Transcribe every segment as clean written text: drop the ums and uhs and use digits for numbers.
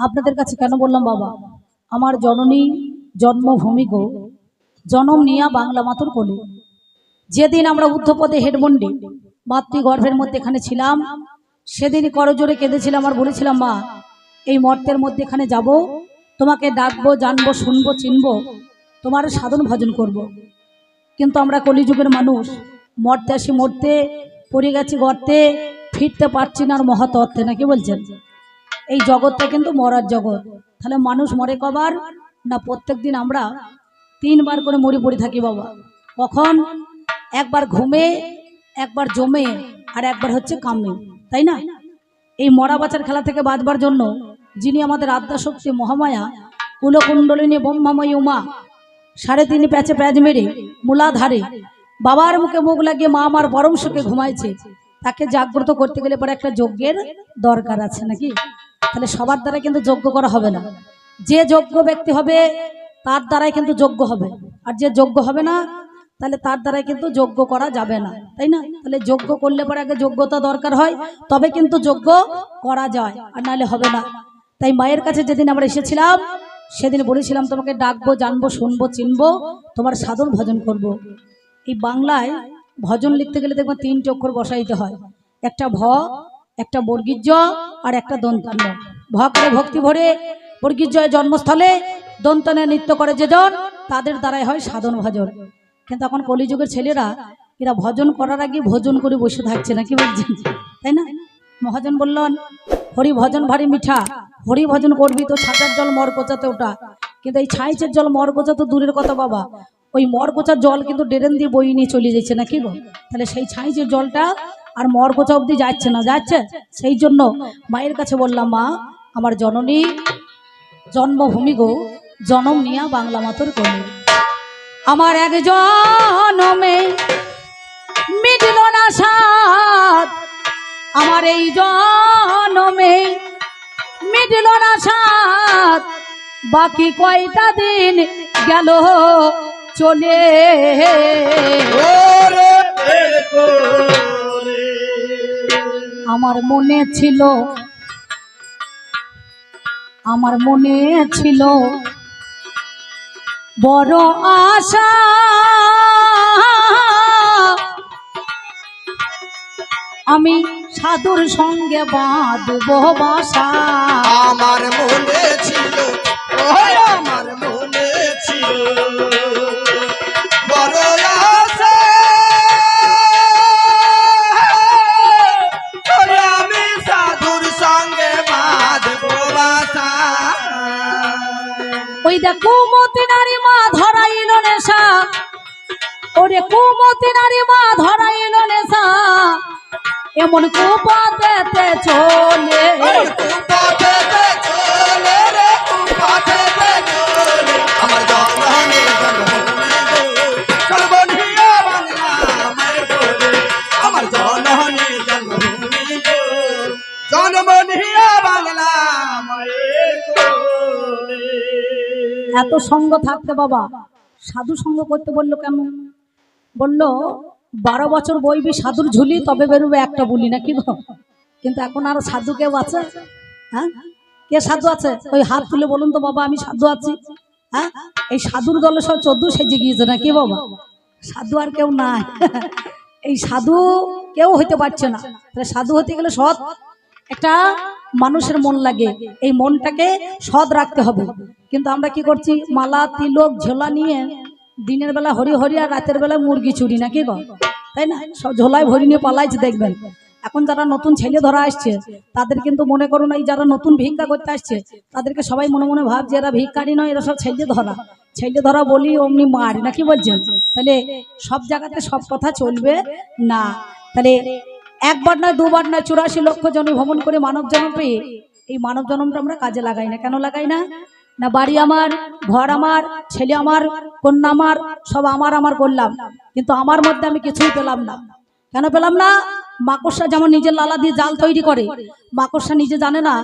আপনাদের কাছে কেন বললাম বাবা, আমার জননী জন্মভূমি গো, জনম নিয়া বাংলা মাতুর কোলে। যেদিন আমরা ঊর্ধ্বপদে হেডমন্ডে মাতৃগর্ভের মধ্যে এখানে ছিলাম, সেদিনই করজোরে কেঁদেছিলাম আর বলেছিলাম, মা এই মর্তের মধ্যে এখানে যাব, তোমাকে ডাকবো, জানবো, শুনবো, চিনবো, তোমার সাধন ভজন করব। কিন্তু আমরা কলিযুগের মানুষ, মরতে আসি মরতে, পড়ে গেছি গর্তে, ফিরতে পারছি না আর মহৎ অর্থে, নাকি বলছেন? এই জগৎটা কিন্তু মরার জগৎ। তাহলে মানুষ মরে কবার না? প্রত্যেক দিন আমরা 3 বার করে মরি পড়ে থাকি বাবা। কখন? একবার ঘুমে, একবার জমে, আর একবার হচ্ছে কামে, তাই না? এই মরা বাঁচার খেলা থেকে বাঁচবার জন্য যিনি আমাদের আদ্যাশক্তি মহামায়া কুলকুণ্ডলিনী ব্রহ্মাময়ী উমা 3.5 প্যাচে প্যাচ মেরে মূলাধারে বাবার মুখে মুখ লাগিয়ে মা আমার পরম সুখে ঘুমাইছে, তাকে জাগ্রত করতে গেলে পরে একটা যজ্ঞের দরকার আছে, নাকি? তাহলে সবার দ্বারা কিন্তু যজ্ঞ করা হবে না। যে যোগ্য ব্যক্তি হবে তার দ্বারাই কিন্তু যজ্ঞ হবে, আর যে যোগ্য হবে না তাহলে তার দ্বারাই কিন্তু যজ্ঞ করা যাবে না, তাই না? তাহলে যজ্ঞ করলে পরে আগে যোগ্যতা দরকার হয়, তবে কিন্তু যজ্ঞ করা যায়, আর নাহলে হবে না। তাই মায়ের কাছে যেদিন আমরা এসেছিলাম সেদিন বলেছিলাম, তোমাকে ডাকবো, জানবো, শুনবো, চিনবো, তোমার সাধন ভজন করব। এই বাংলায় ভজন লিখতে গেলে দেখবেন 3টে অক্ষর বসাইতে হয়, একটা ভ, একটা বর্গীর জ, আর একটা দন্তান্ন। ভ করে ভক্তি ভরে, বর্গীর জয় জন্মস্থলে, দন্তানে নৃত্য করে যেজন, তাদের দ্বারাই হয় সাধন ভজন। কিন্তু এখন কলিযুগের ছেলেরা এরা ভজন করার আগে ভোজন করে বসে থাকছে, নাকি বলছেন? তাই না? মহাজন বললেন, হরি ভজন ভারী মিঠা, হরি ভজন করবি তো ছাঁচার জল মর কোচাতে ওটা। কিন্তু এই ছাইচের জল মর কোচা তো দূরের কথা বাবা, ওই মর কোচার জল কিন্তু ড্রেন দিয়ে বই নিয়ে চলে যাচ্ছে, নাকি গো? তাহলে সেই ছাইচের জলটা আর মর কোচা অব্দি যাচ্ছে না, যাচ্ছে। সেই জন্য মায়ের কাছে বললাম, মা আমার জননী জন্মভূমি গো, জনম নিয়া বাংলা মাতুর কোলে। আমার এক জনমে মিটল না সাধ, আমার এই জনমে মিটল না সাধ, বাকি কয়টা দিন গেল চলে। আমার মনে ছিল, আমার মনে ছিল বড় আশা, আমি সাধুর সঙ্গে বাঁধবো বাসা। আমার মনে ছিল, আমার মনে ছিল বড় আশা, আমি সাধুর সঙ্গে বাঁধবো বাসা। ওই দেখ কুমতি নারী মা ধরাইল নেশা, ওরে কুমতি নারী মা ধরাইল নেশা, এমন কুপাতেতে চলে, কুপাতেতে চলে রে, কুপাতেতে চলে। আমার জননী জন্মভূমি গো, জন্মনিয়া বাংলা মায়ের কোলে। আমার জননী জন্মভূমি গো, জন্মনিয়া বাংলা মায়ের কোলে। এত সঙ্গ থাকতে বাবা সাধু সঙ্গ করতে বললো কেন? বললো 12 বছর বইবি সাধুর ঝুলি, তবে বেরোবে একটা বুলি, নাকি গো? কিন্তু এখন আর সাধু কেউ আছে? হ্যাঁ, কে সাধু আছে? ওই হাত তুলে বলুন তো বাবা, আমি সাধু আছি। হ্যাঁ, এই সাধুর দলে সব 14 সেজে গিয়েছে, নাকি বাবা? সাধু আর কেউ নাই। এই সাধু কেউ হইতে পারছে না। তাহলে সাধু হতে গেলে সৎ একটা মানুষের মন লাগে, এই মনটাকে সৎ রাখতে হবে। কিন্তু আমরা কি করছি? মালা তিলক ঝোলা নিয়ে দিনের বেলা হরি হরি আর রাতের বেলা মুরগি চুরি, নাকি গো? তাই না? সব ঝোলায় ভরি নিয়ে পালাইছে দেখবেন। এখন যারা নতুন ছেলে ধরা আসছে তাদের কিন্তু মনে করুন, এই যারা নতুন ভিক্ষা করতে আসছে তাদেরকে সবাই মনে মনে ভাবছে এরা ভিক্ষারি নয়, এরা সব ছেলে ধরা। ছেলে ধরা বলি অমনি মার, নাকি বলছেন? তাহলে সব জায়গাতে সব কথা চলবে না। তাহলে একবার নয়, দুবার নয়, 84 লক্ষ জন্ম ভ্রমণ করে মানব জন্ম পেয়ে এই মানব জন্মটা আমরা কাজে লাগাই না। কেন লাগাই না? না বাড়ি আমার, ঘর আমার, ছেলে আমার, কন্যা আমার, সব আমার আমার করলাম, কিন্তু আমার মধ্যে আমি কিছুই পেলাম না। কেন পেলাম না? মাকড়সা যেমন নিজের লালা দিয়ে জাল তৈরি করে, মাকড়সা নিজে জানে না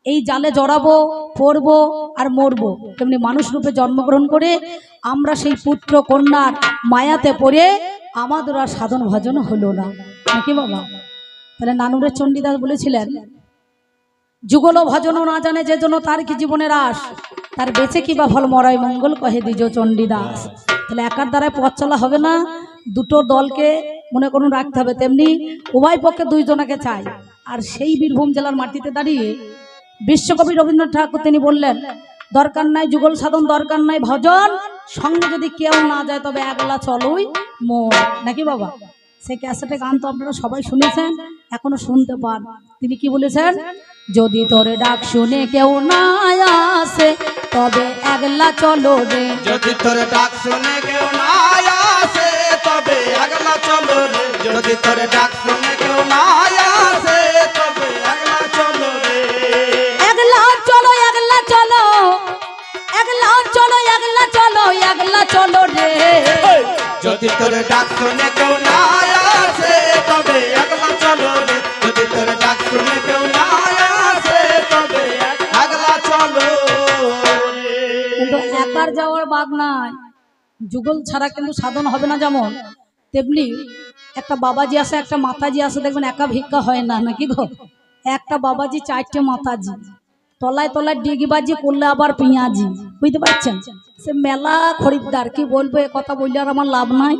এই জালে জড়াবো, পড়বো আর মরবো, তেমনি মানুষ রূপে জন্মগ্রহণ করে আমরা সেই পুত্র কন্যার মায়াতে পড়ে আমাদের আর সাধন ভজন হলো না, নাকি বাবা? তাহলে নানুরের চণ্ডীদাস বলেছিলেন, যুগল ভজনও না জানে যে জন্য তার কি জীবনের আস, তার বেঁচে কি বা ফল মরাই মঙ্গল কহে দ্বিজ চণ্ডীদাস। তাহলে একার দ্বারায় পথ চলা হবে না, দুটো দলকে মনে করুন রাখতে হবে, তেমনি উভয় পক্ষে দুইজনকে চাই। আর সেই বীরভূম জেলার মাটিতে দাঁড়িয়ে বিশ্বকবি রবীন্দ্রনাথ ঠাকুর তিনি বললেন, দরকার নাই যুগল সাধন, দরকার নাই ভজন, সঙ্গে যদি কেউ না যায় তবে একলা চলই মোর, নাকি বাবা? সেই ক্যাসেটে গান তো আপনারা সবাই শুনেছেন, এখনো শুনতে পান। তিনি কি বলেছেন, যদি তোরে ডাক শুনে কেউ না আসে তবে একলা চলো রে, যদি তোর ডাক শুনে কেউ না আসে তবে একলা চলো রে, যদি তোর ডাক শুনে কেউ না আসে তবে একলা চলো রে, একলা চলো একলা চলো একলা চলো একলা চলো একলা চলো রে, যদি তোর ডাক শুনে কেউ না আসে তবে একলা চলো রে, যদি তোর ডাক শুনে কেউ না আসে তবে একলা চলো রে। কিন্তু একার যাওয়ার বাগ নাই, যুগল ছাড়া কিন্তু সাধন হবে না। যেমন তেমনি একটা বাবাজি আছে, একটা মাতাজি আছে, দেখবেন একা ভিক্ষা হয় না, নাকি গো? একটা বাবাজি চারটে মাতাজি, তলায় তলায় ডিগিবাজি করলে আবার পেঁয়াজি, বুঝতে পারছেন? সে মেলা খরিদ্দার, কি বলবো, এ কথা বললে আর আমার লাভ নাই।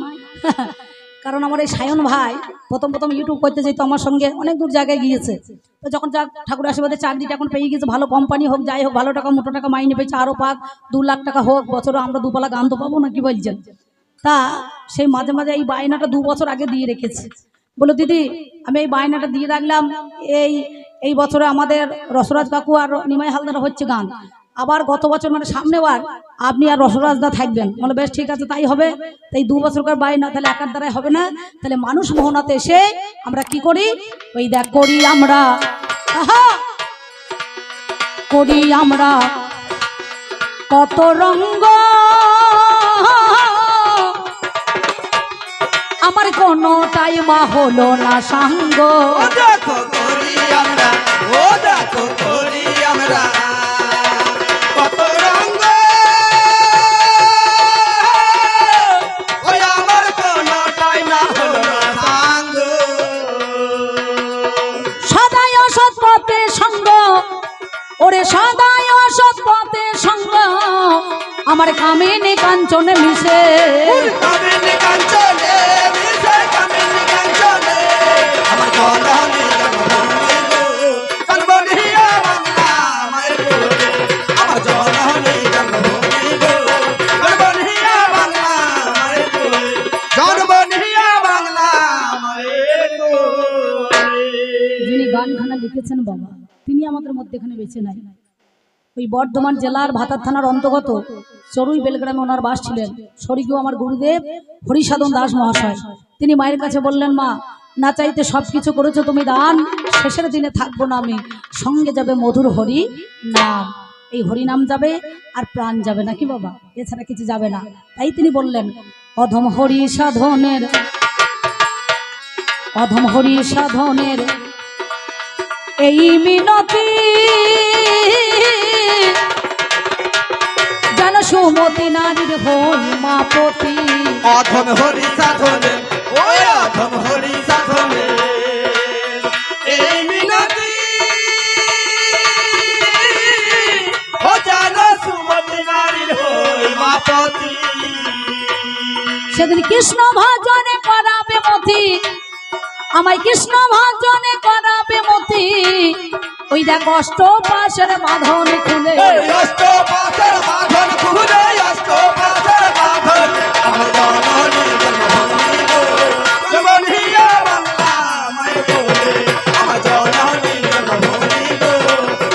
কারণ আমার এই সায়ন ভাই প্রথম প্রথম ইউটিউব করতে যেত, আমার সঙ্গে অনেক দূর জায়গায় গিয়েছে। তো যখন যা ঠাকুর আশীর্বাদে চাকরিটা এখন পেয়ে গেছে, ভালো কোম্পানি হোক যাই হোক, ভালো টাকা মোটো টাকা মাইনে পেয়েছে, আরও পাক 2 লাখ টাকা হোক, বছরে আমরা দুপালা গান তো পাবো না, কি বলছেন? তা সেই মাঝে মাঝে এই বায়নাটা 2 বছর আগে দিয়ে রেখেছে। বলো দিদি আমি এই বায়নাটা দিয়ে রাখলাম, এই এই বছরে আমাদের রসরাজ কাকু আর নিমাই হালদার হচ্ছে গান, আবার গত বছর মানে সামনেবার আপনি আর রসরাজদা থাকবেন। মানে বেশ ঠিক আছে, তাই হবে। তাই 2 বছরকার বায়না তাহলে একার দ্বারাই হবে না। তাহলে মানুষ মোহনাতে এসে আমরা কি করি, ওই দেখ করি আমরা, আহা করি আমরা কত রঙ্গ, আমার কোনোটাই মা হলো না সাঙ্গ, ও দেখো করি আমরা, ও দেখো করি আমরা কত রঙ্গ, ওই আমার কোনটাই না হলো সাঙ্গ, সদাই অসৎ পথে সঙ্গ, ওরে সদাই অসৎ পথে সঙ্গ, আমার কামিনী কাঞ্চনে মিশে, কামিনী কাঞ্চনে মিশে, কামিনী কাঞ্চনে আমার জননী জন্মভূমি গো, জন্মনিয়া বাংলা মায়ের কোলে, আমার জননী জন্মভূমি গো, জন্মনিয়া বাংলা মায়ের কোলে, জন্মনিয়া বাংলা মায়ের কোলে। যিনি গানখানা লিখেছেন বাবা, তিনি আমাদের মধ্যে এখানে বেঁচে নাই। ওই বর্ধমান জেলার ভাতার থানার অন্তর্গত চড়ুই বেলগ্রামে ওনার বাস ছিলেন স্বর্গীয় আমার গুরুদেব হরিসাধন দাস মহাশয়। তিনি মায়ের কাছে বললেন, মা না চাইতে সব কিছু করেছো তুমি দান, শেষের দিনে থাকবো না আমি, সঙ্গে যাবে মধুর হরি নাম, এই হরি নাম যাবে আর প্রাণ যাবে, নাকি বাবা? এছাড়া কিছু যাবে না। তাই তিনি বললেন, অধম হরি সাধনের, অধম হরি সাধনের এই মিনতি, যেন সুমতি নারীর হই মাপতি, অধম হরি সাধনে, ওই অধম হরি সাধনে এই মিনতি, ও যেন সুমতি নারীর হই মাপতি। সেদিন কৃষ্ণ ভজনে করাবে মতি, আমায় কৃষ্ণ ভজনে করাবে মতি, ওই দেখ অষ্ট পাশের বাঁধন খুলে, অষ্ট পাশের বাঁধন খুলে, অষ্ট পাশের বাঁধন আমার জননী জন্মভূমি গো, জন্মনিয়া বাংলা মায়ের কোলে, আমার জননী জন্মভূমি গো,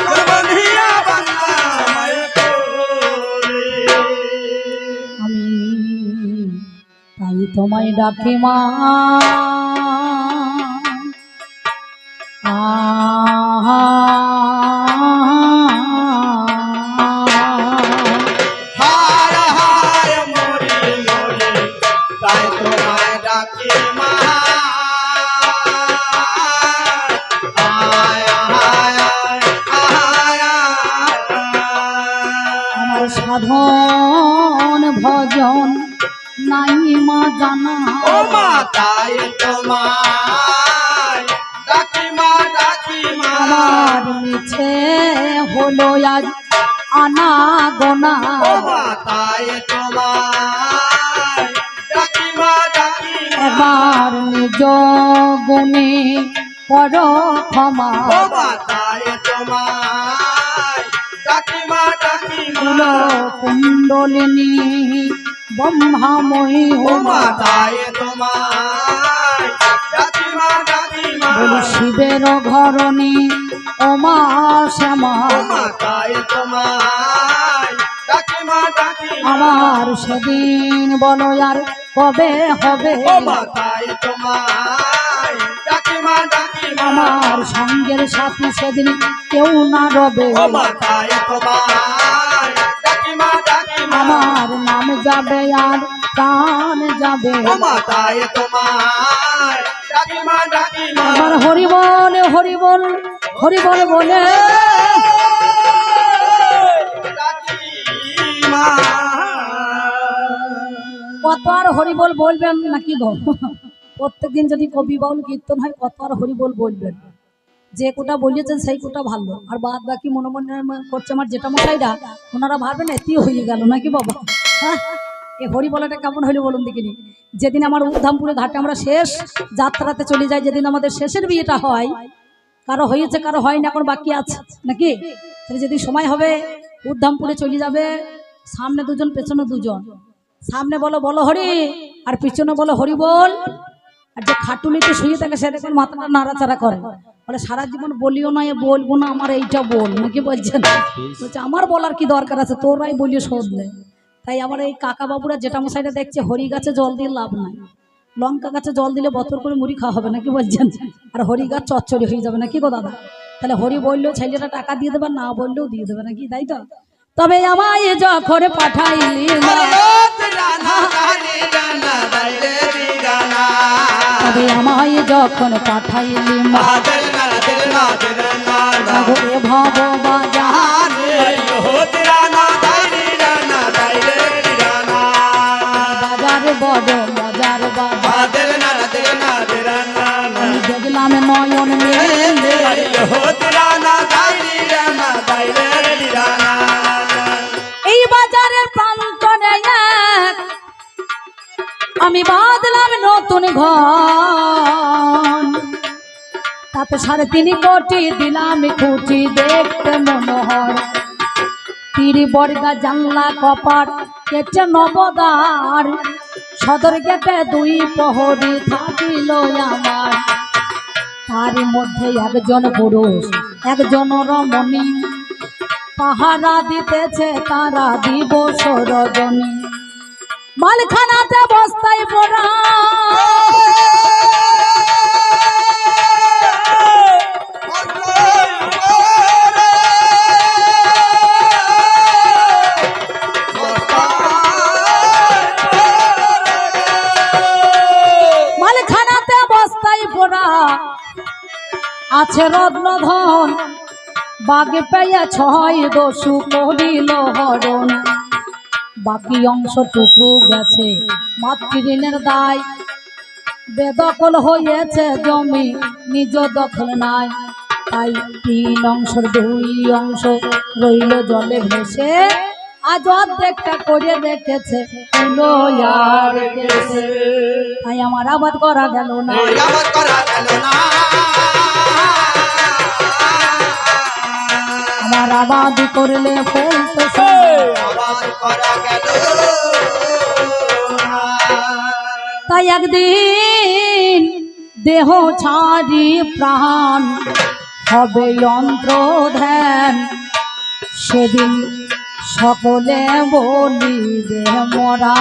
জন্মনিয়া বাংলা মায়ের কোলে। আমি তাই তোমায় ডাকি মা, হায় হায় মরি মরি তাই তোমায় ডাকি মা, আয় আয় আয় আমার সাধন ভজন নাই মা জানা, ও মা তাই তোমায় ডাকি মা, ডাকি মা আমার মিছে হলো আজ আনা গোনা ও মা তাই তোমায় ডাকি মা ডাকি মা এবার নিজ গুণে পর ক্ষমা ও মা তাই তোমায় ডাকি মা ডাকি কুল মা কুণ্ডলিনী ব্রহ্মাময়ী ও মা হোমা তাই তোমায় ডাকি মা ডাকি মা বলি শিবের ঘরণী ওমা শ্যামা ও মা তাই তোমায় ডাকি মা ডাকি মা আমার সেদিন বলো আর কবে হবে ও মা তাই তোমায় ডাকি মা ডাকি মা আমার সঙ্গের সাথী সেদিন কেউ না রবে ও মা তাই তোমায় ডাকি মা ডাকি মা আমার নাম যাবে আর প্রাণ যাবে ও মা তাই তোমায় ডাকি মা ডাকি মা আমার হরিবল হরিবল হরিবল বলে ডাকি মা কত আর হরিবল বলবেন নাকি গো প্রত্যেকদিন যদি কবি বাউল কীর্তন হয় কত আর হরিবল বলবেন যে কোটা বলিয়েছেন সেই কোটা ভালো আর বাদ বাকি মনে মনে করছে আমার যেটা মশাইরা ওনারা ভাববেন এটি হয়ে গেল নাকি বাবা হ্যাঁ এই হরি বলাটা কেমন হইলো বলুন দেখিনি যেদিন আমার উধামপুরে ঘাটে আমরা শেষ যাত্রাতে চলে যাই যেদিন আমাদের শেষের বিয়েটা হয় কারো হয়েছে কারো হয়নি এখন বাকি আছে নাকি তাহলে যেদিন সময় হবে উধামপুরে চলে যাবে সামনে দুজন পেছনে দুজন সামনে বলো বলো হরি আর পিছনে বলো হরি বল আর যে খাটুলিতে শুয়ে থাকে সে দেখুন মাথাটা নাড়াচাড়া করে বলে সারা জীবন বলিও না এ বলবো না আমার এইটা বল নাকি বলছেন বলছে আমার বলার কি দরকার আছে তোরাই বলিও শোধলে তাই আমার এই কাকা বাবুরা যেটা মশাইটা দেখছে হরি গাছে জল দিয়ে লাভ নাই লঙ্কা গাছে জল দিলে বছর করে মুড়ি খাওয়া হবে নাকি বলছেন আর হরি গাছ চচ্চড়ি হয়ে যাবে নাকি গো দাদা তাহলে হরি বললেও ছেলেটা টাকা দিয়ে দেবে না বললেও দিয়ে দেবে নাকি তাই তো তবে আমায় যখন পাঠাইলি মা তবে আমায় যখন পাঠাইলি মা গো ভব বাজার বাজার বড় মজার বাজার আমি দেখলাম নয়ন মেলে এই বাজারের প্রান্তরে এক আমি বাঁধলাম নতুন ঘর তাতে 3.5 কোটি দিলাম খুঁটি দেখতে মনোহর তিরি বর্গা জানলা কপাট কেটে নবদার সদর গেটে 2 প্রহরী থাকিল আমার তার মধ্যে একজন পুরুষ একজন রমণী পাহারা দিতেছে তারা দিবস রজনী মালখানাতে বস্তায় পড়া মালখানাতে বস্তায় পড়া আছে রত্নধন বাগে পেয়ে 6 দস্যু করিল হরণ বাকি অংশটুকু গেছে মাতৃঋণের দায় বেদখল হয়েছে জমি নিজ দখল নাই তাই 3 অংশের 2 অংশ রইল জলে ভেসে আজ অর্ধেকটা করে রেখেছে তাই আমার আবাদ করা গেল না আমার আবাদ করলে ফলতেছে তাই একদিন দেহ ছাড়ি প্রাণ হবে যন্ত্র ধ্যান সেদিন সকলে বলিবে মরা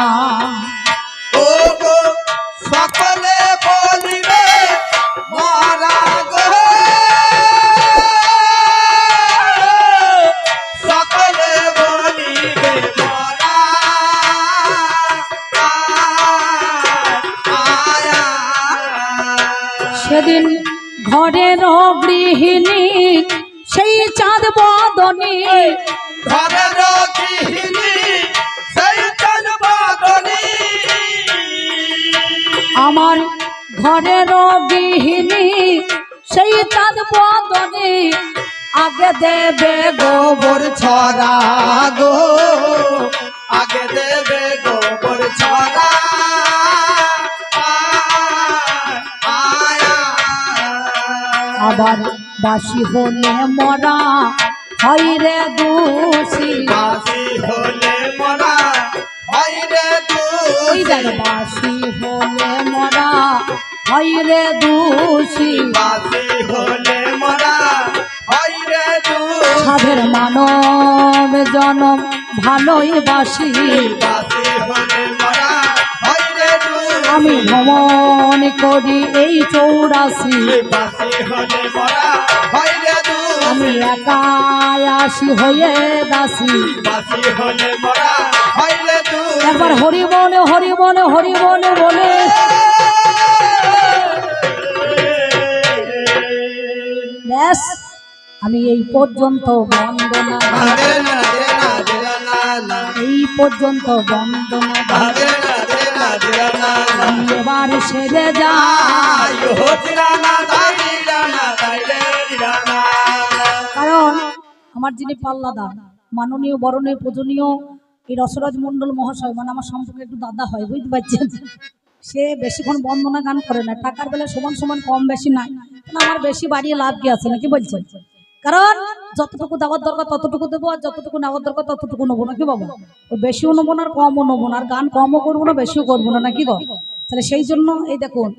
সকলে বলিবে মরা গো সকলে বলিবে মরা সেদিন ঘরের গৃহিণী সেই চাঁদ বদনী ঘরের গৃহিণী সেই চাঁদ বদনী আমার ঘরের গৃহিণী সেই চাঁদ বদনে আগে দেবে গোবর ছড়া গো আগে দেবে গোবর ছড়া আবার বাসি হলে মরা হয় রে দোষী বাসি হলে মরা হয় রে ওই দেখ বাসি হলে মরা হয় রে দোষী বাসি হলে মরা হয় রে সাধের মানব জনম ভালোই বাসি বাসি হলে মরা হয় রে আমি ভ্রমণ করি এই 84 বাসি হলে মরা হয় রে আমি একাই আসি হয়ে দাসী বাসি হলে মরা হয় রে একবার হরি বলে হরি বলে হরি বলে বলে ব্যাস আমি এই পর্যন্ত বন্দনা এই পর্যন্ত বন্দনা আমি এবার সেরে যাই কারণ আমার যিনি পাল্লাদা মাননীয় বরণীয় পূজনীয় এই রসরাজ মণ্ডল মহাশয় মানে আমার সম্পর্কে একটু দাদা হয় বুঝতে পারছেন সে বেশিক্ষণ বন্দনা গান করে না টাকার বেলা সমান সমান কম বেশি নাই আমার বেশি বাড়িয়ে লাভ কি আছে নাকি বলছেন কারণ যতটুকু দেওয়ার দরকার ততটুকু দেবো আর যতটুকু নেওয়ার দরকার ততটুকু নেবো নাকি বাবা ও বেশিও নেবো না আর কমও নেবো না আর গান কমও করবো না বেশিও করবো না নাকি গো তাহলে সেই জন্য এই দেখুন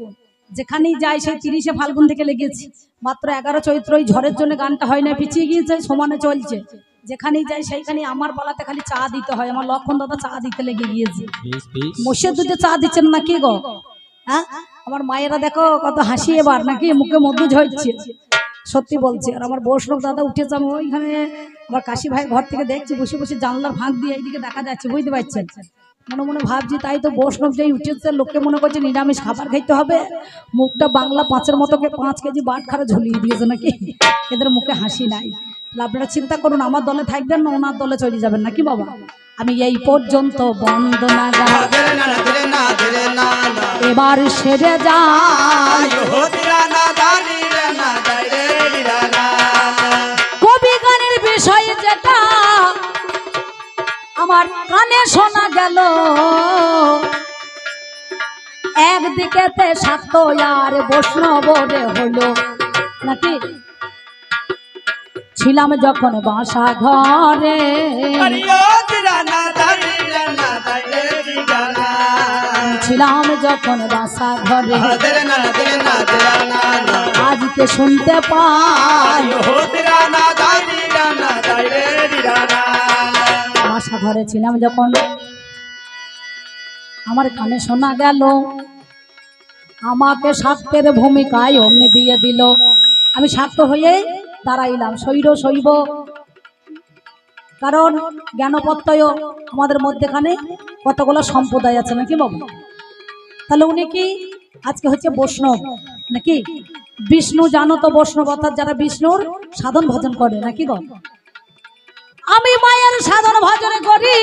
যেখানেই যাই সেই 30শে ফাল্গুন থেকে লেগেছি মাত্র 11 চৈত্র এই ঝড়ের জন্য গানটা হয় না পিছিয়ে গিয়েছে সমানে চলছে যেখানেই যাই সেইখানে আমার পালাতে খালি চা দিতে হয় আমার লক্ষণ দাদা চা দিতে লেগে গিয়েছে মোষের দুধে চা দিচ্ছেন নাকি গো হ্যাঁ আমার মায়েরা দেখো কত হাসি এবার নাকি মুখে মধু ঝরছে সত্যি বলছে আর আমার বৈষ্ণব দাদা উঠেছে আমি ওইখানে আমার কাশি ভাই ঘর থেকে দেখছি বসে বসে জানলার ফাঁক দিয়ে এইদিকে দেখা যাচ্ছে বুঝতে পারছেন মনে মনে ভাবছি তাই তো বৈষ্ণব যেই উঠেছে লোকে মনে করছে নিরামিষ খাবার খাইতে হবে মুখটা বাংলা 5-এর মতো 5 কেজি বাট খারা ঝুলিয়ে দিয়েছে নাকি এদের মুখে হাসি নাই আপনারা চিন্তা করুন আমার দলে থাকবেন না ওনার দলে চলে যাবেন নাকি বাবা আমি এই পর্যন্ত বন্দনা গাই এবার সেরে যাই কবি গানের বিষয় যেটা আমার কানে শোনা গেল একদিকেতে শাক্ত আর বৈষ্ণব রে হলো নাকি ছিলাম যখন বাসা ঘরে ছিলাম যখন বাসা ঘরে আজকে শুনতে পাই বাসা ঘরে ছিলাম যখন আমার কানে শোনা গেল আমাকে শাক্তের ভূমিকায় অমনি দিয়ে দিল আমি শাক্ত হয়ে দাঁড়াইলাম শৈব কারণ জ্ঞানপত্তয় আমাদের মধ্যেখানে কতগুলো সম্প্রদায় আছে নাকি বাবু তাহলে উনি কি আজকে হচ্ছে বৈষ্ণব নাকি বিষ্ণু জানো তো বৈষ্ণব অর্থাৎ যারা বিষ্ণুর সাধন ভজন করে নাকি গো আমি মায়ের সাধন ভজন করি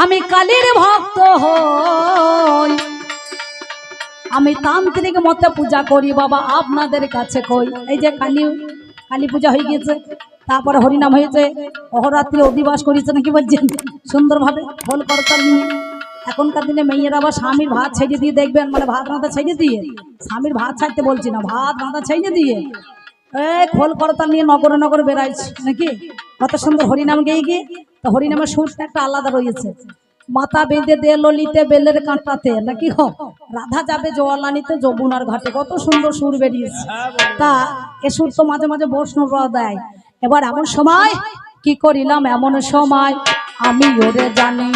আমি কালীর ভক্ত হই আমি তান্ত্রিক মতে পূজা করি বাবা আপনাদের কাছে কই এই যে কালী পূজা হয়ে গিয়েছে তারপরে হরিনাম হয়েছে অহরাত্রি অধিবাস করেছে নাকি বলছেন সুন্দরভাবে ফল করতাল নিয়ে এখনকার দিনে মেয়েরা আবার স্বামীর ভাত ছেড়ে দিয়ে দেখবেন মানে ভাত রাঁধা ছেড়ে দিয়ে স্বামীর ভাত ছাড়তে বলছি না ভাত রাঁধা ছেড়ে দিয়ে খোল করতাল নিয়ে নগরে নগরে বেড়াইছে নাকি কত সুন্দর হরিনাম গেয়ে গিয়ে তো হরিনামের সুরটা একটা আলাদা রয়েছে মাথা বেঁধে দে ললিতে বেলের কাঁটাতে নাকি রাধা যাবে জোয়ালানিতে যমুনার ঘাটে কত সুন্দর সুর বেরিয়েছে তা এ সুর তো মাঝে মাঝে বৈষ্ণব দেয় এবার এমন সময় কি করিলাম এমন সময় আমি ওরে জানি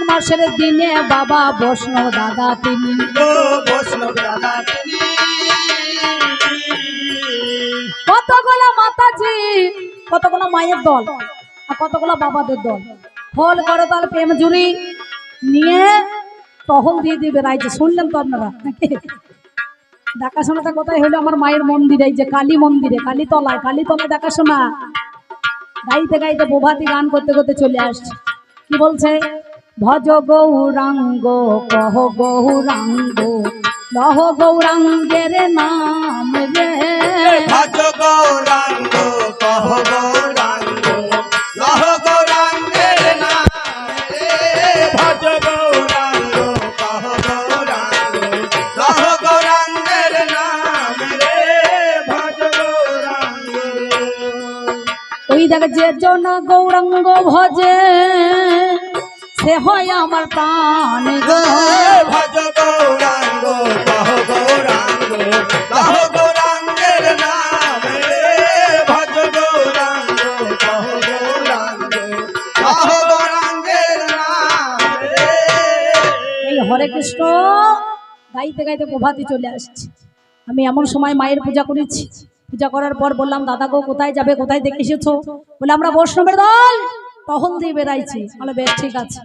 মাসের দিনে বাবা বৈষ্ণব দাদা তিনি কতগুলো মাতাজি কতগুলো মায়ের দল আর কতগুলো বাবাদের দল ফল করে তার প্রেম জুড়ি নিয়ে টহল দিয়ে দিয়ে বেড়াইছে শুনলেন তো আপনারা নাকি দেখাশোনাটা কোথায় হলো? আমার মায়ের মন্দিরে, এই যে কালী মন্দিরে, কালীতলায় দেখাশোনা। গাইতে গাইতে প্রভাতী গান করতে করতে চলে আসছে। কি বলছে? ভজ গৌরাঙ্গ কহ গৌরাঙ্গ লহ গৌরাঙ্গের নাম রে। ভজ গৌরাঙ্গ কহ গৌরাঙ্গ লহ গৌরাঙ্গের নাম রে। ভজ গৌরাঙ্গ কহ গৌরাঙ্গ লহ গৌরাঙ্গের নাম রে। ভজ গৌরাঙ্গ। ওই দেখ যে জন গৌরাঙ্গ ভজে সে হয় আমার প্রাণ গো। ভজ গৌরাঙ্গ কহ গৌরাঙ্গ লহ গৌরাঙ্গের নাম রে। ভজ গৌরাঙ্গ কহ গৌরাঙ্গ লহ গৌরাঙ্গের নাম রে। এই হরে কৃষ্ণ গাইতে গাইতে প্রভাতী চলে আসছে। আমি এমন সময় মায়ের পূজা করেছি। পূজা করার পর বললাম, দাদা গো কোথায় যাবে, কোথায় দেখে এসেছো? বলে আমরা বৈষ্ণবের দল তখন দিয়ে বেড়াইছি। বলে বেশ ঠিক আছে।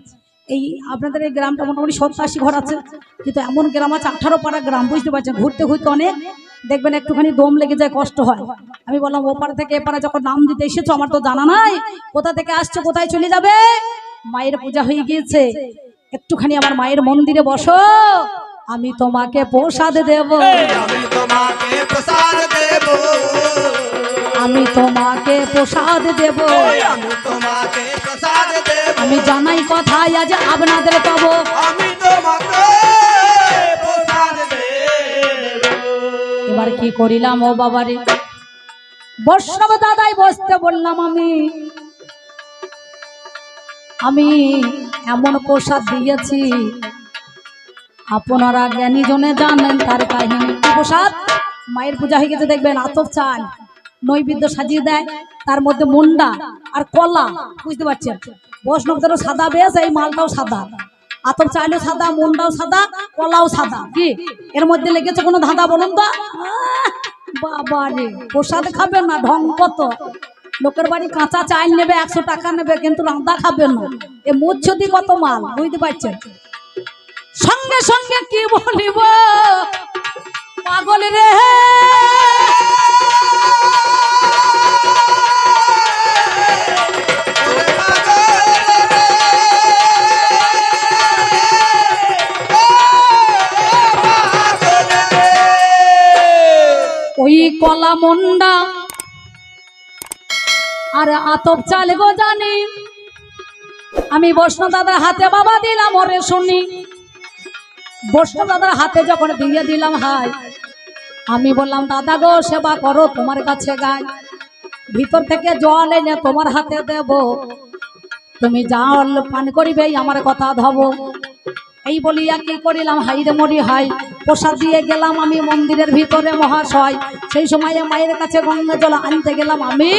এই আপনাদের এই গ্রামটা মোটামুটি 87 ঘর আছে, কিন্তু এমন গ্রাম আছে 18 পাড়া গ্রাম, বুঝতে পারছেন? ঘুরতে ঘুরতে অনেক দেখবেন একটুখানি দম লেগে যায়, কষ্ট হয়। আমি বললাম ওপাড়া থেকে এপাড়া যখন নাম দিতে এসেছো আমার তো জানা নাই, কোথা থেকে আসছো, কোথায় চলে যাবে? মায়ের পূজা হয়ে গিয়েছে, একটুখানি আমার মায়ের মন্দিরে বসো, আমি তোমাকে প্রসাদ দেব। আমি তোমাকে প্রসাদ দেব। আমি তোমাকে প্রসাদ দেব। আমি তোমাকে প্রসাদ দেব। আমি জানাই কথাই আজ আপনাদের পাবো। আমি তোমাকে প্রসাদ দেব। এবার কি করিলাম ও বাবারে, বৈষ্ণব দাদাই বসতে বললাম, আমি এমন প্রসাদ দিয়েছি আপনারা জ্ঞানী জনে জানেন তার কাহিনী। কি প্রসাদ? মায়ের পূজা হয়ে গেছে, দেখবেন আতপ চাল নৈবেদ্য সাজিয়ে দেয়, তার মধ্যে মুন্ডা আর কলা, বুঝতে পারছেন? বৈষ্ণবদেরও সাদা বেশ, এই মালটাও সাদা, আতপ চালও সাদা, মুন্ডাও সাদা, কলাও সাদা। কি এর মধ্যে লেগেছে কোনো ধাঁধা বলুন তো? বাবা রে, প্রসাদ খাবে না, ঢং কত! লোকের বাড়ি কাঁচা চাল নেবে 100 টাকা নেবে, কিন্তু রাঁধা খাবে না। এ মুচ্ছদি কত মাল, বুঝতে পারছেন? সঙ্গে সঙ্গে কি বলিব পাগল রে, ওই কলা মুন্ডা আর আতপ চাল গো জানি, আমি বৈষ্ণব দাদার হাতে বাবা দিলাম ওরে শুনি। বৈষ্ণব দাদার হাতে যখন দিয়ে দিলাম হাই, আমি বললাম দাদা গো সেবা করো, তোমার কাছে গাই, ভিতর থেকে জল এনে তোমার হাতে দেব, তুমি জল পান করিবে আমার কথা ধব। এই বলিয়া কি করিলাম, হাইরে মরি হাই, প্রসাদ দিয়ে গেলাম আমি মন্দিরের ভিতরে মহাশয়। সেই সময় মায়ের কাছে গঙ্গা জল আনতে গেলাম আমি,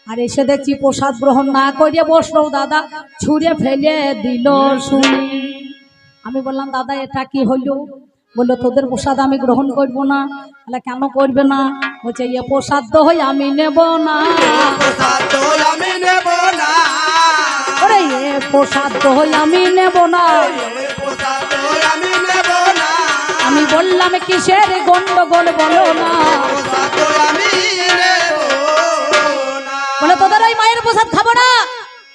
আর এসে দেখছি প্রসাদ গ্রহণ না করিয়ে বৈষ্ণব দাদা ছুঁড়ে ফেলে দিল শুনি। আমি বললাম দাদা এটা কি হইল? বললো তোদের প্রসাদ আমি গ্রহণ করব না। তাহলে কেন করবে না? বলছে এ প্রসাদ তো হই আমি নেব না। প্রসাদ তো আমি নেব না। ওরে এ প্রসাদ তো হই আমি নেব না। প্রসাদ তো আমি নেব না। আমি বললাম কিসের গন্ডগোল বলো না। প্রসাদ তো আমি নেব না। বলে তোদের ওই মায়ের প্রসাদ খাবো না।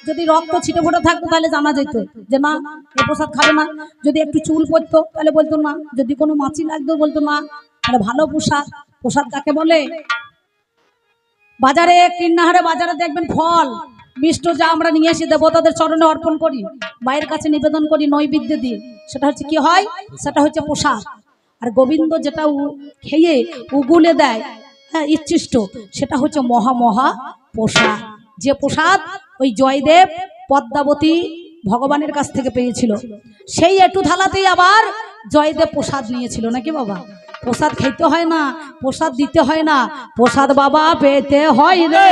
যদি রক্ত ছিটে ফোটা থাকতো তাহলে জানা যেত যে না এ প্রসাদ খাবে না। যদি একটু চুল পড়তো তাহলে বলতো না, যদি কোনো মাছি লাগতো বলতো না। তাহলে ভালো প্রসাদ। প্রসাদ কাকে বলে? বাজারে কিন্নাহারে বাজারে দেখবেন ফল মিষ্ট যা আমরা নিয়ে এসে দেবতাদের চরণে অর্পণ করি, মায়ের কাছে নিবেদন করি নৈবেদ্য দিয়ে, সেটা হচ্ছে কি হয়? সেটা হচ্ছে প্রসাদ। আর গোবিন্দ যেটা খেয়ে উগুলে দেয়, হ্যাঁ ইচ্ছিষ্ট, সেটা হচ্ছে মহা মহা প্রসাদ। যে প্রসাদ ওই জয়দেব পদ্মাবতী ভগবানের কাছ থেকে পেয়েছিল, সেই একটু থালাতেই আবার জয়দেব প্রসাদ নিয়েছিল নাকি বাবা? প্রসাদ খেতে হয় না, প্রসাদ দিতে হয় না, প্রসাদ বাবা পেতে হয় রে।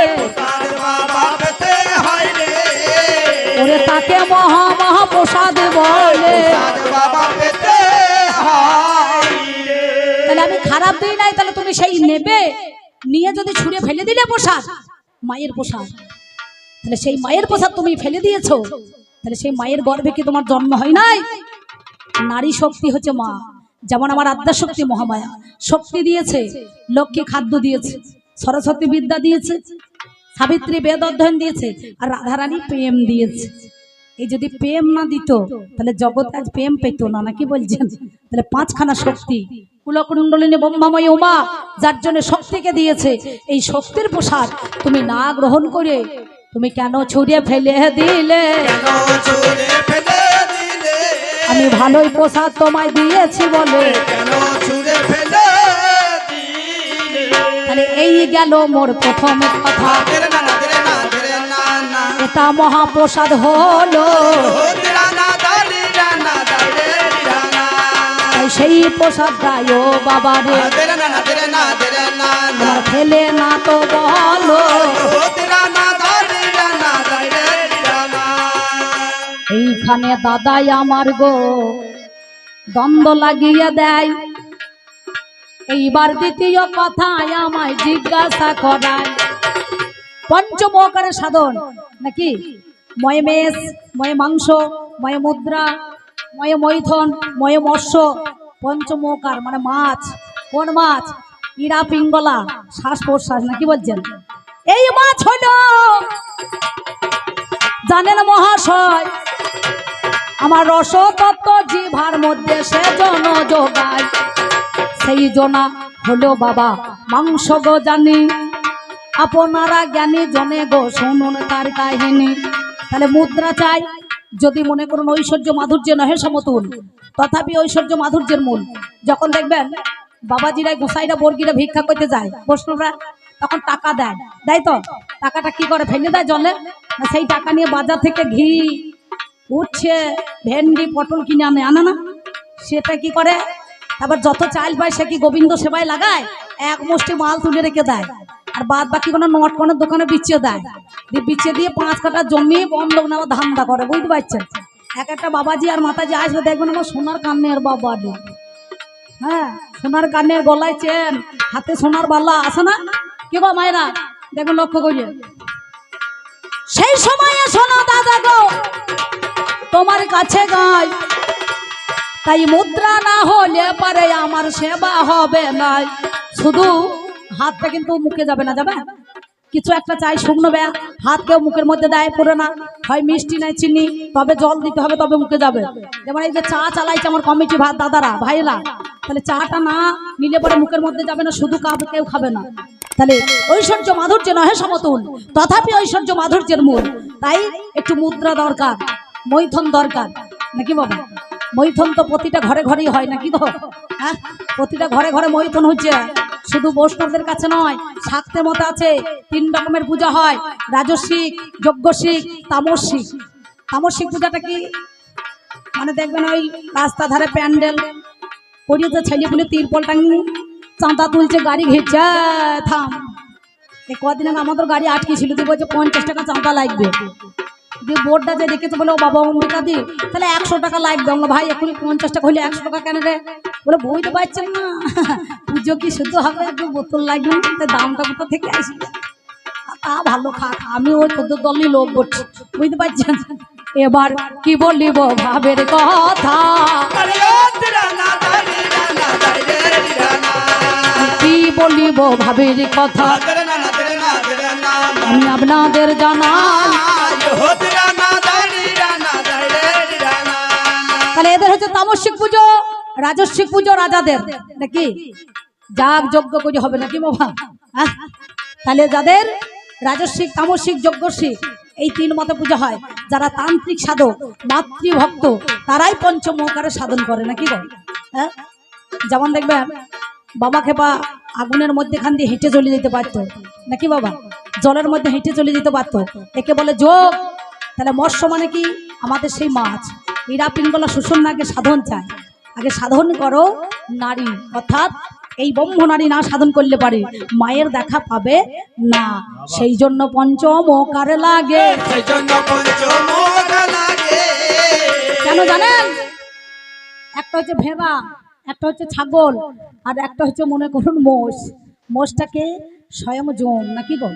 ওরে তাকে মহা মহা প্রসাদ বলে। তাহলে আমি খারাপ দিই নাই, তাহলে তুমি সেই নেবে, নিয়ে যদি ছুঁড়ে ফেলে দিলে প্রসাদ, মায়ের প্রসাদ, তাহলে সেই মায়ের প্রসাদ তুমি ফেলে দিয়েছো, তাহলে সেই মায়ের গর্ভে কি তোমার জন্ম হয় নাই? নারী শক্তি হচ্ছে মা, যেমন আমার আদ্যাশক্তি মহামায়া শক্তি দিয়েছে, লক্ষ্মী খাদ্য দিয়েছে, সরস্বতী বিদ্যা দিয়েছে, সাবিত্রী বেদ অধ্যয়ন দিয়েছে, আর রাধারানী প্রেম দিয়েছে। এই যদি প্রেম না দিত তাহলে জগৎ আজ প্রেম পেত না, নাকি বলছেন? তাহলে পাঁচখানা শক্তি কুলকুণ্ডলিনী ব্রহ্মাময়ী উমা যার জন্য শক্তিকে দিয়েছে, এই শক্তির প্রসাদ তুমি না গ্রহণ করে তুমি কেন ছুঁড়ে ফেলে দিলে? আমি ভালোই প্রসাদ তোমায় দিয়েছি বলে কেন ছুঁড়ে ফেলে দিলে? তাহলে এই গেল মোর প্রথম কথা, তেরে না না তেরে না তেরে না না এটা মহাপ্রসাদ হলো। রানা দালি রানা দালে রানা তাই সেই প্রসাদ গায় বাবা রে, তেরে না না তেরে না তেরে না না আমার ফেলে না তো বলো। রানা দালি রানা দালে রানা এইখানে দাদাই আমার গো দ্বন্দ্ব লাগিয়ে দেয়। এইবার দ্বিতীয় কথায় আমায় জিজ্ঞাসা করায়, পঞ্চমোকারে সাধন নাকি? ময়ে মেষ, ময়ে মাংস, ময়ে মুদ্রা, ময়ে মৈথন, ময়ে মৎস্য, পঞ্চমোকার মানে মাছ। কোন মাছ? ইড়া পিঙ্গলা, শ্বাস প্রশ্বাস, নাকি বলছেন? এই মাছ হলো জানেন মহাশয় আমার রসতত্ত্ব জিভার মধ্যে সে জন যোগায়, সেই জনা হলো বাবা মাংস গো জানি। আপনারা জ্ঞানী জনে গো শুনুন তার কাহিনী। তাহলে মুদ্রা চাই, যদি মনে করুন ঐশ্বর্য মাধুর্য নহে সমতুল, তথাপি ঐশ্বর্য মাধুর্যের মূল। যখন দেখবেন বাবাজিরা গোসাইরা বর্গিরা ভিক্ষা করতে যায়, বৈষ্ণবরা তখন টাকা দেয়, দেয় তো টাকাটা কি করে? ফেলে দেয় জলে না? সেই টাকা নিয়ে বাজার থেকে ঘি, উঠছে ভেন্ডি, পটল কিনে আনে না? সেটা কি করে? তারপর যত চাল পায় সে কি গোবিন্দ সেবায় লাগায়, এক মুষ্টি মাল তুলে রেখে দেয়, আর বাদ বাকি কোনো নট কোনো দোকানে বিছিয়ে দেয়। বিছিয়ে দিয়ে 5 কাঠা জমি বন্ধক নেওয়া ধান্দা করে, বুঝতে পারছেন? এক একটা বাবাজি আর মাতাজি আসবে, দেখবেন আমার সোনার কানের বাবাজি, হ্যাঁ সোনার কানের, গলায় চেন, হাতে সোনার বালা আছে না? কি গো মায়েরা দেখবেন লক্ষ্য করিয়ে। সেই সময়ে শোনো দাদা গো তোমার কাছে গায়, তাই মুদ্রা না হলে পারে আমার সেবা হবে না। শুধু হাতটা কিন্তু মুখে যাবে না, যাবে কিছু একটা চাই শুকনো ব্যাগ, হাত কেউ মুখের মধ্যে দেয় পুরো না, হয় মিষ্টি নাই চিনি, তবে জল দিতে হবে, তবে মুখে যাবে। যেমন এই যে চা চালাইছে আমার কমিটি দাদারা ভাইরা, তাহলে চাটা না নিলে পরে মুখের মধ্যে যাবে না, শুধু কেউ খাবে না। তাহলে ঐশ্বর্য মাধুর্য নহে সমতুল, তথাপি ঐশ্বর্য মাধুর্যের মূল। তাই একটু মুদ্রা দরকার, মৈথন দরকার, নাকি বাবা? মৈথন তো প্রতিটা ঘরে ঘরেই হয়, নাকি গো? হ্যাঁ প্রতিটা ঘরে ঘরে মৈথন হচ্ছে, শুধু বৈষ্ণবদের কাছে নয়, শাক্তে মতে আছে 3 রকমের পূজা হয়, রাজস্বিক, যজ্ঞশিক, তামসিক। তামসিক পূজাটা কি? মানে দেখবেন ওই রাস্তা ধারে প্যান্ডেল করিয়েছে, ছেলেগুলি তিরপল টাঙিয়ে চাঁদা তুলছে, গাড়ি ঘিরছে, থাম। এই কদিন আগে আমাদের গাড়ি আটকে ছিল, তুই বলছে 50 টাকা চাঁদা লাগবে। যে বোর্ডটা যে দেখেছে বলে ও বাবা অম্বিকা দি, তাহলে 100 টাকা লাগবে। আমরা ভাই এখনই 50 টাকা হলে 100 টাকা কেন রে? বলে বুঝতে পারছেন না পুজো কি শুধু হবে, একটু বোতল লাগবে না, তাই দামটা কোথা থেকে আসবে? তা ভালো খাক, আমি ওই 14 দলই লোক করছি, বুঝতে পারছেন? এবার কি বলিব ভাবের কথা, কি বলিব ভাবের কথা, আমি আপনাদের জানাই। তাহলে এদের হচ্ছে তামসিক পুজো, রাজস্বিক পুজো রাজাদের, নাকি? যাগ যজ্ঞ করে হবে, নাকি বাবা? তাহলে যাদের রাজস্বিক, তামসিক, যজ্ঞশিক এই 3 মতে পূজা হয়, যারা তান্ত্রিক সাধক, মাতৃভক্ত, তারাই পঞ্চমোকারে সাধন করে, নাকি গো? হ্যাঁ যেমন দেখবেন বাবা খেপা আগুনের মধ্যেখান দিয়ে হেঁটে চলে যেতে পারতো, নাকি বাবা? জলের মধ্যে হেঁটে চলে যেতে পারতো, একে বলে যোগ। তাহলে মৎস্য মানে কি? আমাদের সেই মাছ। ইরা পিঙ্গলা শোষণ না, আগে সাধন চায়, আগে সাধন করো নারী, অর্থাৎ এই ব্রহ্ম নারী না সাধন করলে পারে মায়ের দেখা পাবে না, সেই জন্য পঞ্চমোকার লাগে। কেন জানেন? একটা হচ্ছে ভেড়া, একটা হচ্ছে ছাগল, আর একটা হচ্ছে মনে করুন মোষ। মোষটাকে স্বয়ং জম, নাকি গো?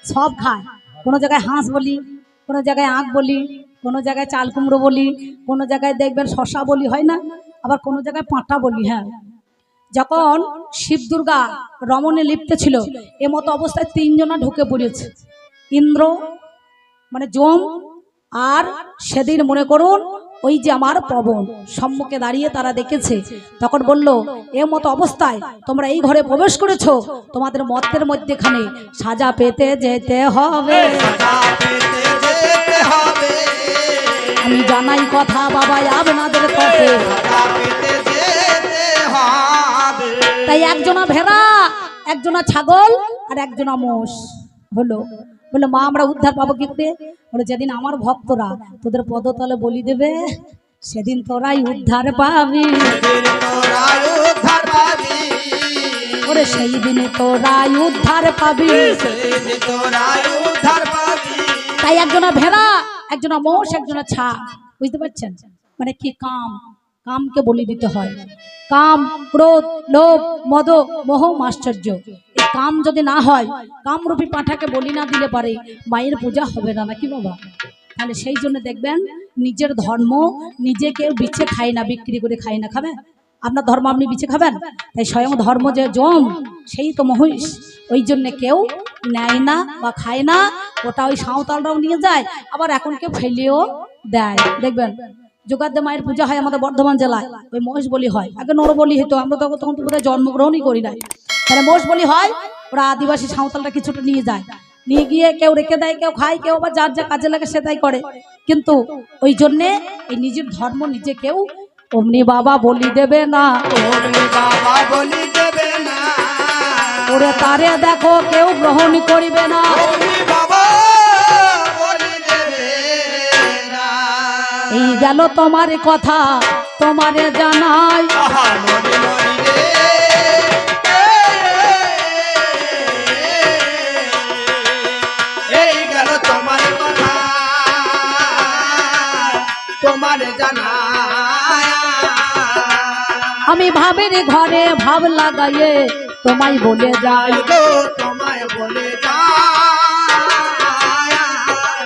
সব খায়। কোনো জায়গায় হাঁস বলি, কোনো জায়গায় আখ বলি, কোনো জায়গায় চাল কুমড়ো বলি, কোনো জায়গায় দেখবেন শশা বলি, হয় না? আবার কোনো জায়গায় পাঁটা বলি। হ্যাঁ, যখন শিব দুর্গা রমণে লিপ্ত ছিল এমতো অবস্থায় তিনজনা ঢুকে পড়েছে, ইন্দ্র মানে যম, আর সেদিন মনে করুন ওই যে আমার পবন সম্মুখে দাঁড়িয়ে তারা দেখেছে। তখন বলল, এ মতো অবস্থায় তোমরা এই ঘরে প্রবেশ করেছো, তোমাদের মতের মধ্যেখানে সাজা পেতে যেতে হবে। আমি জানাই কথা বাবা আপনাদের পথে। তাই একজনা ভেড়া, একজনা ছাগল আর একজনা মোষ হলো। বললো, মা আমরা উদ্ধার পাবো কি করে? বলে, যেদিন আমার ভক্তরা তোদের পদতলে বলি দেবে সেদিন তোরাই উদ্ধার পাবি। ওরে সেই দিনে তোরাই উদ্ধার পাবি। তাই একজনা ভেড়া, একজনা মোষ, একজনা ছাগ, বুঝতে পারছেন? মানে কি কামকে বলি দিতে হয়। কাম, ক্রোধ, লোভ, মদ, মোহ, মাশ্চর্য, এই কাম যদি না হয়, কামরূপী পাঁঠাকে বলি না দিলে পারে মায়ের পূজা হবে না, নাকি বাবা? তাহলে সেই জন্য দেখবেন নিজের ধর্ম নিজে কেউ বিছে খায় না, বিক্রি করে খায় না। খাবে আপনার ধর্ম আপনি বিছে খাবেন? তাই স্বয়ং ধর্ম যে যম সেই তো মহিষ, ওই জন্য কেউ নেয় না বা খায় না। ওটা ওই সাঁওতালরাও নিয়ে যায়, আবার এখন কেউ ফেলেও দেয়। দেখবেন যোগাদ্দে মায়ের পূজা হয় আমাদের বর্ধমান জেলায়, ওই মহিষ বলি হয়। আগে নর বলি হতো, আমরা তখন তো বোধহয় জন্মগ্রহণই করি নাই। তাহলে মোষ বলি হয়, ওরা আদিবাসী সাঁওতালরা কিছুটা নিয়ে যায়, নিয়ে গিয়ে কেউ রেখে দেয়, কেউ খায়, কেউ আবার যার যা কাজে লাগে সেটাই করে। কিন্তু ওই জন্যে এই নিজের ধর্ম নিজে কেউ অমনি বাবা বলি দেবে না, ওরে তারে দেখো কেউ গ্রহণ করিবে না। এই গেল তোমার কথা তোমারে জানাই, এই গেল তোমার কথা তোমারে জানাই। আমি ভাবের ঘরে ভাব লাগাইয়ে তোমায় বলে যাই, তোমায় বলে যাই,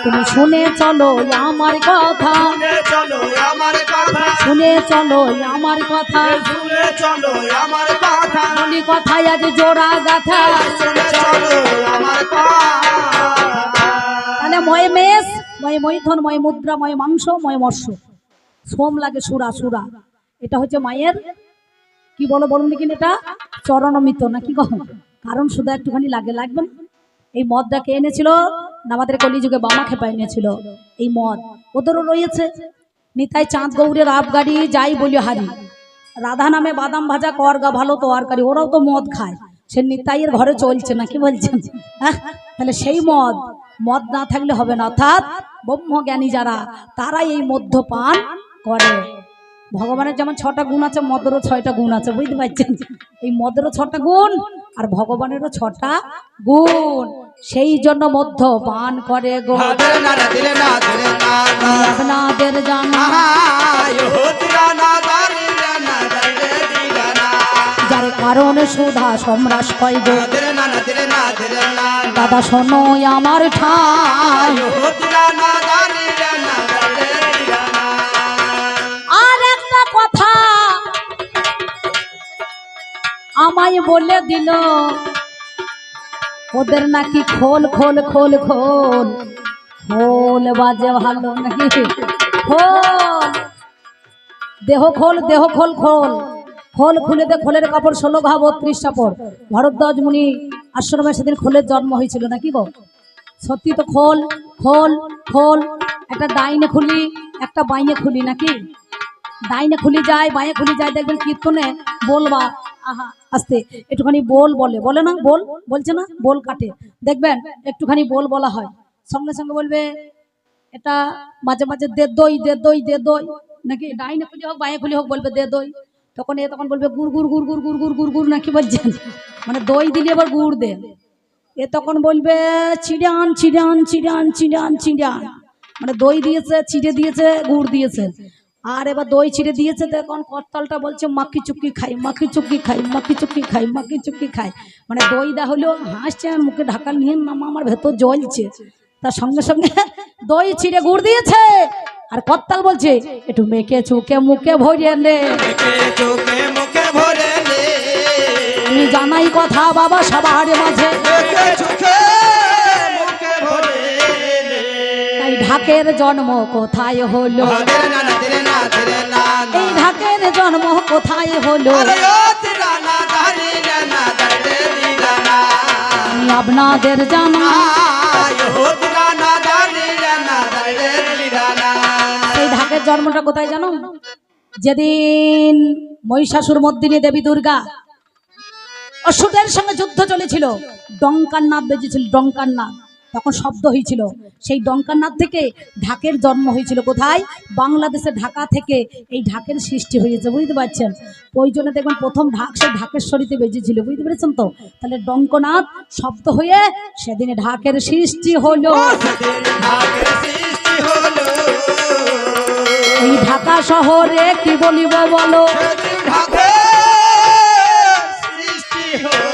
তুমি শুনে চলো আমার কথা, চলো আমার কথা, শুনে চলো আমার কথা, শুনে চলো আমার কথা, বলি কথায় আজ জোড়া গাথা। শুনে চলো আমার কথা। তাহলে ময় মেষ, ময় মৈথন, ময় মুদ্রা, ময় মাংস, ময় মৎস্য, সোম লাগে সুরা, সুরা এটা হচ্ছে মায়ের কি বলো বলুন দেখিনি, এটা চরণমিত নাকি কখন? কারণ শুধু একটুখানি লাগে, লাগবে না। এই মদটা কে এনেছিল? আমাদের কলিযুগে বামা খেপা এনেছিল এই মদ। ওদেরও রয়েছে নিতাই চাঁদ গৌরের আপ গাড়ি যাই বলি হারি, রাধা নামে বাদাম ভাজা করগা ভালো তো আরকারি, ওরাও তো মদ খায়, সে নিতাইয়ের ঘরে চলছে না, কি বলছেন? তাহলে সেই মদ না থাকলে হবে না। অর্থাৎ ব্রহ্মজ্ঞানী যারা তারাই এই মদ্যপান করে। ভগবানের যেমন 6টা গুণ আছে, মদেরও 6টা গুণ আছে, বুঝতে পারছেন? এই মদেরও 6টা গুণ আর ভগবানেরও 6টা গুণ, সেই জন্য মদ্যপান করে গো। আপনাদের জানা যার কারণে সুধা সম্রাস কয় গো, দাদা শোনো আমার ঠাই। আর একটা কথা আমায় বলে দিল, ওদের নাকি খোল খোল খোল খোল খোল বাজে ভালো নাকি, খোল দেহ খোল, দেহ খোল, খোল খোল খুলে দে, খোলের কাপড় 16 ঘা 32 চাপড়। ভরদ্বাজ মুনি আশ্রমে সেদিন খোলের জন্ম হয়েছিল নাকি গো? সত্যি তো খোল খোল খোল, একটা ডাইনে খুলি একটা বাইনে খুলি নাকি, ডাইনে খুলি যায় বাইনে খুলি যায়। দেখবেন কীর্তনে বলবা আহা আস্তে একটুখানি বল বলে, বলে না বল, বলছে না বল কাটে, দেখবেন একটুখানি বল বলা হয়, সঙ্গে সঙ্গে বলবে এটা মাঝে মাঝে দে দই দে দই দে দই নাকি, ডাইনে খুলি হোক বাইনে খুলি হোক বলবে দে দই, তখন তখন বলবে গুড় গুড় গুড় গুড় গুড় গুড় গুড় গুড় নাকি বলছেন, মানে দই দিলে আবার গুড় দে। তখন বলবে চিড়ান চিড়ান চিড়ান চিড়ান চিড়ান, মানে দই দিয়েছে, চিড়ে দিয়েছে, গুড় দিয়েছে, আর এবার দই ছিঁড়ে দিয়েছে। তখন করতালটা বলছে মাখি চুক্কি খাই, মাখি চুক্কি খাই, মাখি চুক্কি খাই, মাখি চুক্কি খাই, মানে দই দা হলেও হাসছে আর মুখে ঢাকা নিয়ে নামা আমার ভেতর জ্বলছে। তার সঙ্গে সঙ্গে দই ছিঁড়ে গুড় দিয়েছে আর করতাল বলছে একটু মেখে চোখে মুখে ভরিয়ে নে, চোখে মুখে ভরে নে, আমি জানাই কথা বাবা সবার মাঝে। চোখে মুখে ভরে নে। তাই ঢাকের জন্ম কোথায় হলো, তেরে না না তেরে না তেরে না না। এই ঢাকের জন্ম কোথায় হলো, আরে ও তেরা না দারি না না দারে দিরা না। আমি আপনাদের জানাই আয় ও তেরা না দারি না না দারে দিরা না। এই ঢাকের জন্মটা কোথায় জানো? যেদিন মহিষাসুর মর্দিনী দেবী দুর্গা অসুরের সঙ্গে যুদ্ধ চলেছিল, ডঙ্কার নাদ বেজেছিল, ডঙ্কার নাদ তখন শব্দ হয়েছিল, সেই ডঙ্কার নাদ থেকে ঢাকের জন্ম হয়েছিল। কোথায়? বাংলাদেশের ঢাকা থেকে এই ঢাকের সৃষ্টি হয়েছে, বুঝতে পারছেন? ওই জন্য দেখবেন প্রথম ঢাক সেই ঢাকেশ্বরীতে বেজেছিল, বুঝতে পেরেছেন তো? তাহলে ডঙ্কনাদ শব্দ হয়ে সেদিনে ঢাকের সৃষ্টি হলো। ঢাকের সৃষ্টি হলো, এই ঢাকা শহরে কি বলিব বলো, ঢাকের সৃষ্টি হলো।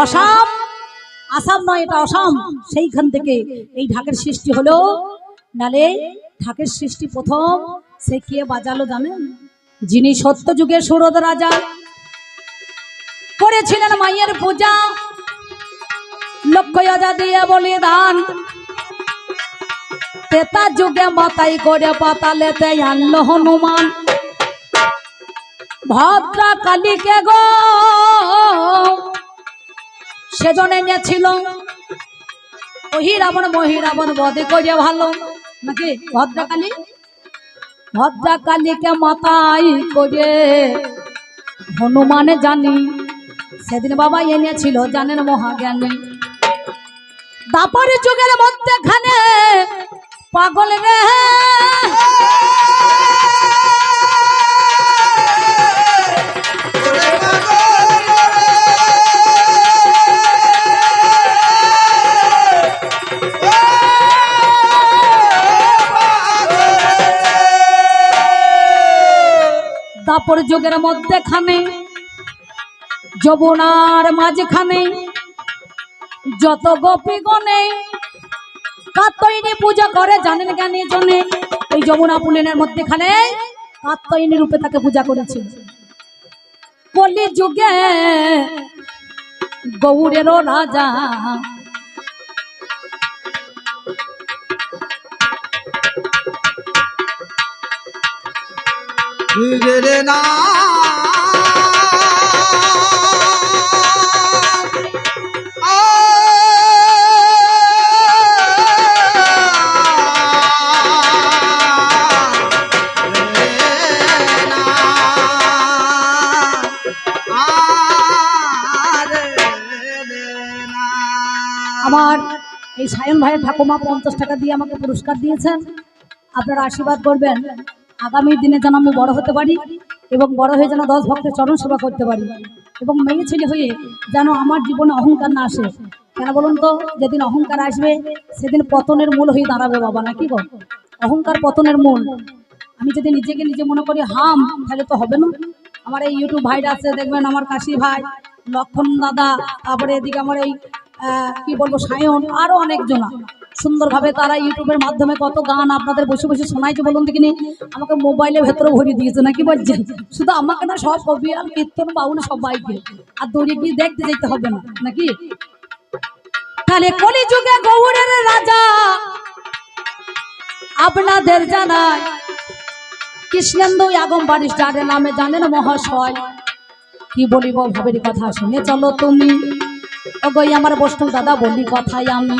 অসাম, আসাম নয় এটা অসাম, সেইখান থেকে এই ঢাকের সৃষ্টি হলো। নালে ঢাকের সৃষ্টি প্রথম সে কে বাজালো জানেন? যিনি সত্য যুগে সুরদ রাজা করেছিলেন মায়ের পূজা, লক্ষ হাজার দিয়ে বলিদান, তেতা যুগে মাথায় করে পাতালেতে আনলো হনুমান। ভদ্রা কালীকে গো সেজন্য এনেছিল, রাবণ মহিরাবণ বধে করে ভালো নাকি? ভদ্রাকালী, ভদ্রাকালীকে মাথায় করে হনুমানে জানি সেদিন বাবা এনেছিল জানেন মহাজ্ঞানী। দাপর যুগের মধ্যেখানে পাগল রে দাপর যুগের মধ্যেখানে যমুনার মাঝখানে যত গোপীগণে কাত্যায়নী পূজা করে জানেন জ্ঞানী জনে। এই যমুনা পুলিনের মধ্যেখানে কাত্যায়নী রূপে তাকে পূজা করেছিল। কলি যুগে গৌড়েরও রাজা রে না আমার এই সায়ন ভাইয়ের ঠাকুমা 50 টাকা দিয়ে আমাকে পুরস্কার দিয়েছেন। আপনারা আশীর্বাদ করবেন আগামী দিনে যেন আমি বড় হতে পারি এবং বড় হয়ে যেন 10 ভক্তের চরণ সেবা করতে পারি এবং মেয়ে ছেলে হয়ে যেন আমার জীবনে অহংকার না আসে। কেন বলুন তো? যেদিন অহংকার আসবে সেদিন পতনের মূল হয়ে দাঁড়াবে বাবা, নাকি গো? অহংকার পতনের মূল। আমি যদি নিজেকে নিজে মনে করি হাম, তাহলে তো হবে না। আমার এই ইউটিউব ভাইরা আছে দেখবেন, আমার কাশি ভাই, লক্ষণ দাদা, তারপরে এদিকে আমার এই কি বলবো সায়ন, আরো অনেকজনা সুন্দরভাবে তারা ইউটিউবের মাধ্যমে কত গান আপনাদের বসে বসে শোনাইছে বলুন দেখিনি। আমাকে মোবাইলের ভেতরে ভরিয়ে দিয়েছে, নাকি বলছেন? শুধু আমাকে না, সব কবি আর কীর্তন বাউল সবাইকে, আর দৌড়ে গিয়ে দেখতে যেতে হবে না, নাকি? তাহলে কলিযুগে গৌড়ের রাজা আপনাদের জানায় কৃষ্ণেন্দু আগম বারিস্টারের নামে জানেন মহাশয়। কি বলিব ভাবের কথা শুনে চলো তুমি, ওগোই আমার বৈষ্ণব দাদা বলি কথাই আমি।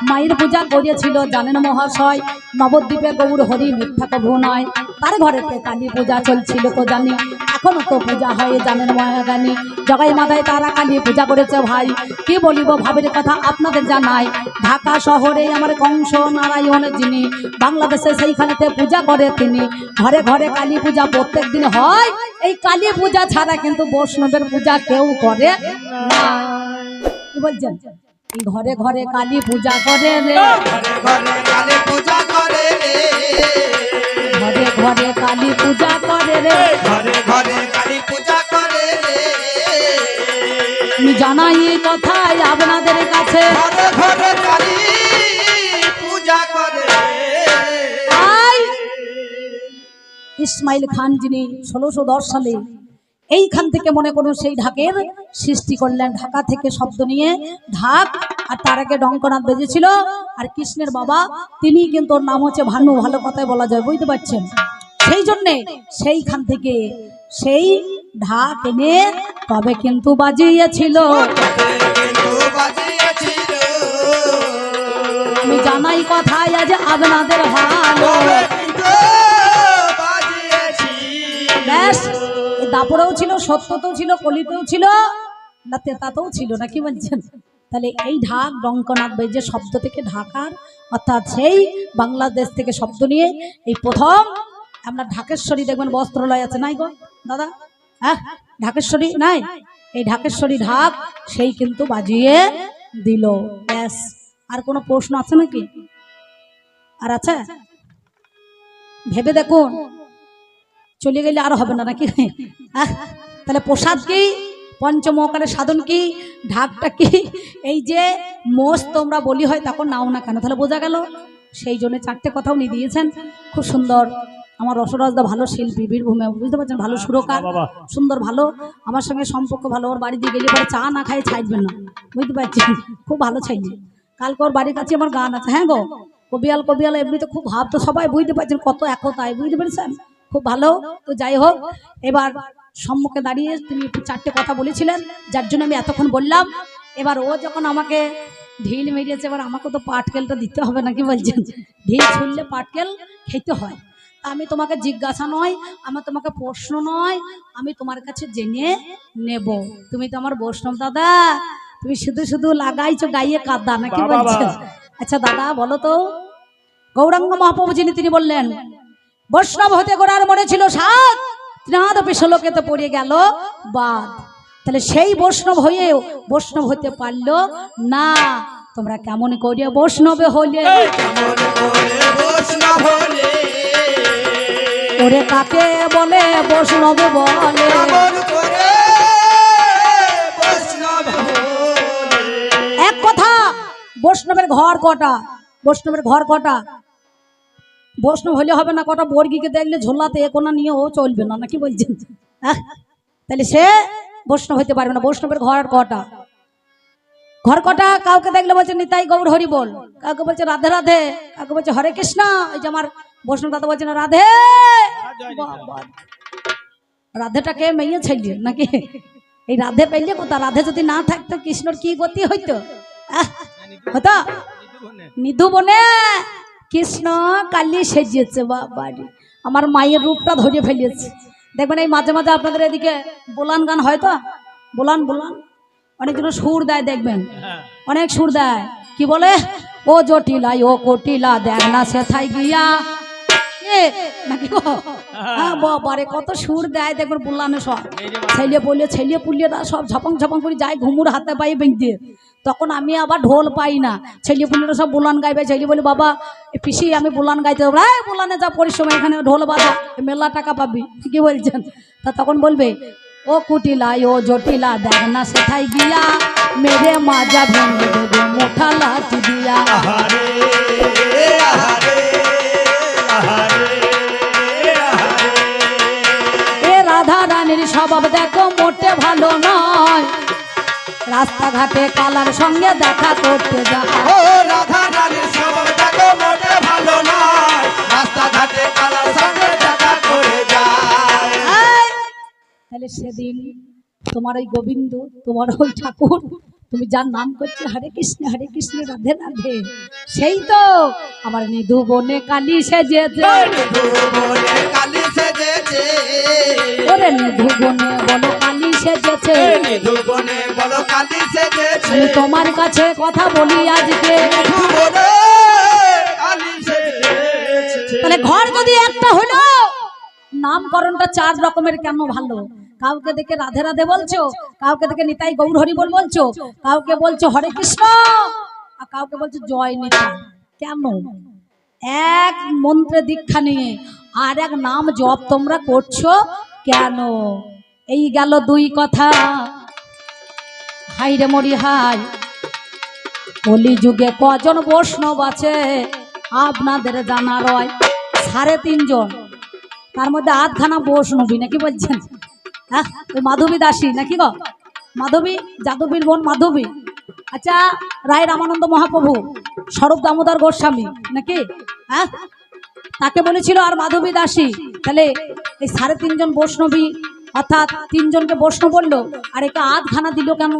মায়ের পূজা করেছিল জানেন মহাশয়, নবদ্বীপে গৌর হরি মিথ্যা কভু নয়। তার ঘরেতে কালী পূজা চলছিল তো জানি, এখনো তো পূজা হয় জানেন মহাজ্ঞানী। জগাই মাথায় তারা কালী পূজা করেছে ভাই। কি বলিব ভাবের কথা আপনাদের জানাই, ঢাকা শহরে আমার কংস নারায়ণ যিনি, বাংলাদেশে সেইখানেতে পূজা করে তিনি। ঘরে ঘরে কালী পূজা প্রত্যেক দিন হয়, এই কালী পূজা ছাড়া কিন্তু বৈষ্ণবের পূজা কেউ করে না। কি বলছেন? ঘরে ঘরে কালী পূজা করে রে, ঘরে কালী পূজা করে রে, ঘরে ঘরে কালী পূজা করে রে, ঘরে ঘরে কালী পূজা করে রে। আমি জানাই এই কথাই আপনাদের কাছে, ঘরে ঘরে কালী পূজা করে রে। ইসমাইল খান যিনি 1610 সালে এইখান থেকে মনে করুন সেই ঢাকের সৃষ্টি করলেন। ঢাকা থেকে শব্দ নিয়ে ঢাক, আর তার আগে ডঙ্কনাথ বেজেছিল। আর কৃষ্ণের বাবা তিনি কিন্তু ওর নাম হচ্ছে ভানু, ভালো কথাই বলা যায়, বুঝতে পারছেন। সেই জন্যে সেইখান থেকে সেই ঢাক এনে তবে কিন্তু বাজিয়েছিল। আমি জানাই কথায় আজ আপনাদের ভালো। ব্যাস, দাপড়েও ছিল, সত্যতেও ছিল, কলিতেও ছিল, না তেতাতেও ছিল, না কি বলছেন? তাহলে এই ঢাক ডঙ্কনাথ বেজে শব্দ থেকে ঢাকার, অর্থাৎ সেই বাংলাদেশ থেকে শব্দ নিয়ে এই প্রথম আমরা ঢাকেশ্বরী দেখবেন বস্ত্রালয় আছে, নাই গো দাদা? হ্যাঁ, ঢাকেশ্বরী নাই? এই ঢাকেশ্বরী ঢাক সেই কিন্তু বাজিয়ে দিল। ব্যাস, আর কোনো প্রশ্ন আছে নাকি? আর আছে? ভেবে দেখুন, চলে গেলে আর হবে না, নাকি? তাহলে প্রসাদ কি, পঞ্চমকারের সাধন কি, ঢাকটা কি, এই যে মোষ তোমরা বলি হয় তখন নাও না কেন? তাহলে বোঝা গেল। সেই জন্য চারটে কথাও নিয়ে দিয়েছেন, খুব সুন্দর। আমার রসরাজদা ভালো শিল্পী, বীরভূমে, বুঝতে পারছেন, ভালো সুরকার, সুন্দর, ভালো, আমার সঙ্গে সম্পর্ক ভালো। ওর বাড়ি দিয়ে গেলে পরে চা না খাই ছাইবেন না, বুঝতে পারছেন, খুব ভালো ছাইছে। কালকে ওর বাড়ির কাছে আমার গান আছে। হ্যাঁ গো, কবিয়াল কবিয়াল এমনিতে খুব ভাব, তো সবাই বুঝতে পারছেন কত একতায়, বুঝতে পেরেছেন, খুব ভালো। তো যাই হোক, এবার সম্মুখে দাঁড়িয়ে তিনি চারটে কথা বলেছিলেন, যার জন্য আমি এতক্ষণ বললাম। এবার ও যখন আমাকে ঢিল মেরিয়েছে, এবার আমাকে তো পাটকেলটা দিতে হবে, নাকি বলছেন? ঢিল ছুললে পাটকেল খেতে হয়। আমি তোমাকে জিজ্ঞাসা নয়, আমার তোমাকে প্রশ্ন নয়, আমি তোমার কাছে জেনে নেব। তুমি তো আমার বৈষ্ণব দাদা, তুমি শুধু শুধু লাগাইছো গাইয়ে কাদা, নাকি বলছেন? আচ্ছা দাদা বলো তো, গৌরাঙ্গ মহাপ্রভু যিনি, তিনি বললেন বৈষ্ণব হতে গোড়ার মনে ছিল সাত, ত্রিনাদ পিশলোকেতে পড়ে গেল বাদ। তাহলে সেই বৈষ্ণব হয়েও বৈষ্ণব হতে পারলো না। তোমরা কেমন করিয়া বৈষ্ণবে হলে? ওরে কাকে বলে বৈষ্ণব বলে? এক কথা, বৈষ্ণবের ঘর কটা? বৈষ্ণবের ঘর কটা? বৈষ্ণব হলে হবে না, কটা বর্গীকে দেখলে ঝোলাতে কোনা নিয়ে ও চলবে না, নাকি বলছেন? তাহলে সে বৈষ্ণব হতে পারবে না। বৈষ্ণবের ঘর কটা? ঘর কটা? কাউকে দেখলে বলছে নিতাই গৌর হরি বল, কাউকে বলছে রাধে রাধে, কাউকে বলছে হরে কৃষ্ণ। এই যে আমার বৈষ্ণব দাদা বলছে না রাধে, রাধেটাকে মেয়ে ছেলে নাকি? এই রাধে পেলে কোথা? রাধে যদি না থাকতো কৃষ্ণর কি গতি হইতো? হতো নিধু বনে কৃষ্ণ কালি সেজিয়েছে। বাবারি, আমার মায়ের রূপটা ধরে ফেলিয়েছে। দেখবেন এই মাঝে মাঝে আপনাদের এদিকে বোলান গান হয় তো, বোলান বোলান অনেকজন সুর দেয়, দেখবেন অনেক সুর দেয়। কি বলে? ও জটিলা ও কোটিলা দেখ না সেথায় গিয়া, নাকি বাবারে কত সুর দেয় দেখবেন বোলানে। সব ছেলে বলে ছেলে পুলিয়েরা সব ঝপং ঝপং করে যায় ঘুমুর হাতে পায়ে বেঁধে। তখন আমি আবার ঢোল পাই না, ছেলে পুলিয়েরা সব বোলান গাইবে। ছেলে বলে বাবা পিসি আমি বোলান গাইতে দেবো। বোলানে যা পরিশ্রম, এখানে ঢোল বাজা, মেলা টাকা পাবি, কি বলছেন? তা তখন বলবে ও কুটিলা ও জটিলা দেখ না সেথায় গিয়া, মেরে মাজা ভেঙে দেবে মোটা লাঠি দিয়া। এ রাধা রানীর স্বভাব দেখো মোটে ভালো নয়, রাস্তাঘাটে কালার সঙ্গে দেখা করতে যায়। ও রাধা রানীর স্বভাব দেখো মোটে ভালো নয়, রাস্তাঘাটে কালার সঙ্গে দেখা করে যায়। তাহলে সেদিন তোমার ওই গোবিন্দ, তোমার ওই ঠাকুর, তুমি যার নাম করছো হরে কৃষ্ণ রাধে রাধে, সেই তো আমার নিধু বনে কালী সেজেছে। ওরে নিধু বনে বলো কালী সেজেছে, আমি তোমার কাছে কথা বলি আজকে। তাহলে ঘর যদি একটা হলো, নামকরণটা চার রকমের কেন ভালো? কাউকে দেখে রাধে রাধে বলছো, কাউকে দেখে নিতাই গৌর হরি বল বলছো, কাউকে বলছো হরে কৃষ্ণ, আর কাউকে বলছো জয় নিতাই। কেন? এক মন্ত্রে দীক্ষা নিয়ে আর এক নাম জপ তোমরা করছো কেন? এই গেল দুই কথা। হাই রে মরি হাই, কলি যুগে কজন বৈষ্ণব আছে আপনাদের জানা রয়? 3.5 জন। তার মধ্যে আধখানা বৈষ্ণবী নাকি বলছেন? হ্যাঁ, ওই মাধবী দাসী নাকি গো? মাধবী, যাদবীর বোন মাধবী। আচ্ছা, রায় রামানন্দ মহাপ্রভু, স্বরূপ দামোদর গোস্বামী নাকি? হ্যাঁ, তাকে বলেছিল আর মাধবী দাসী। তাহলে এই 3.5 জন বৈষ্ণবী, অর্থাৎ 3 জনকে বৈষ্ণব বললো, আর একে আধখানা দিল কেন?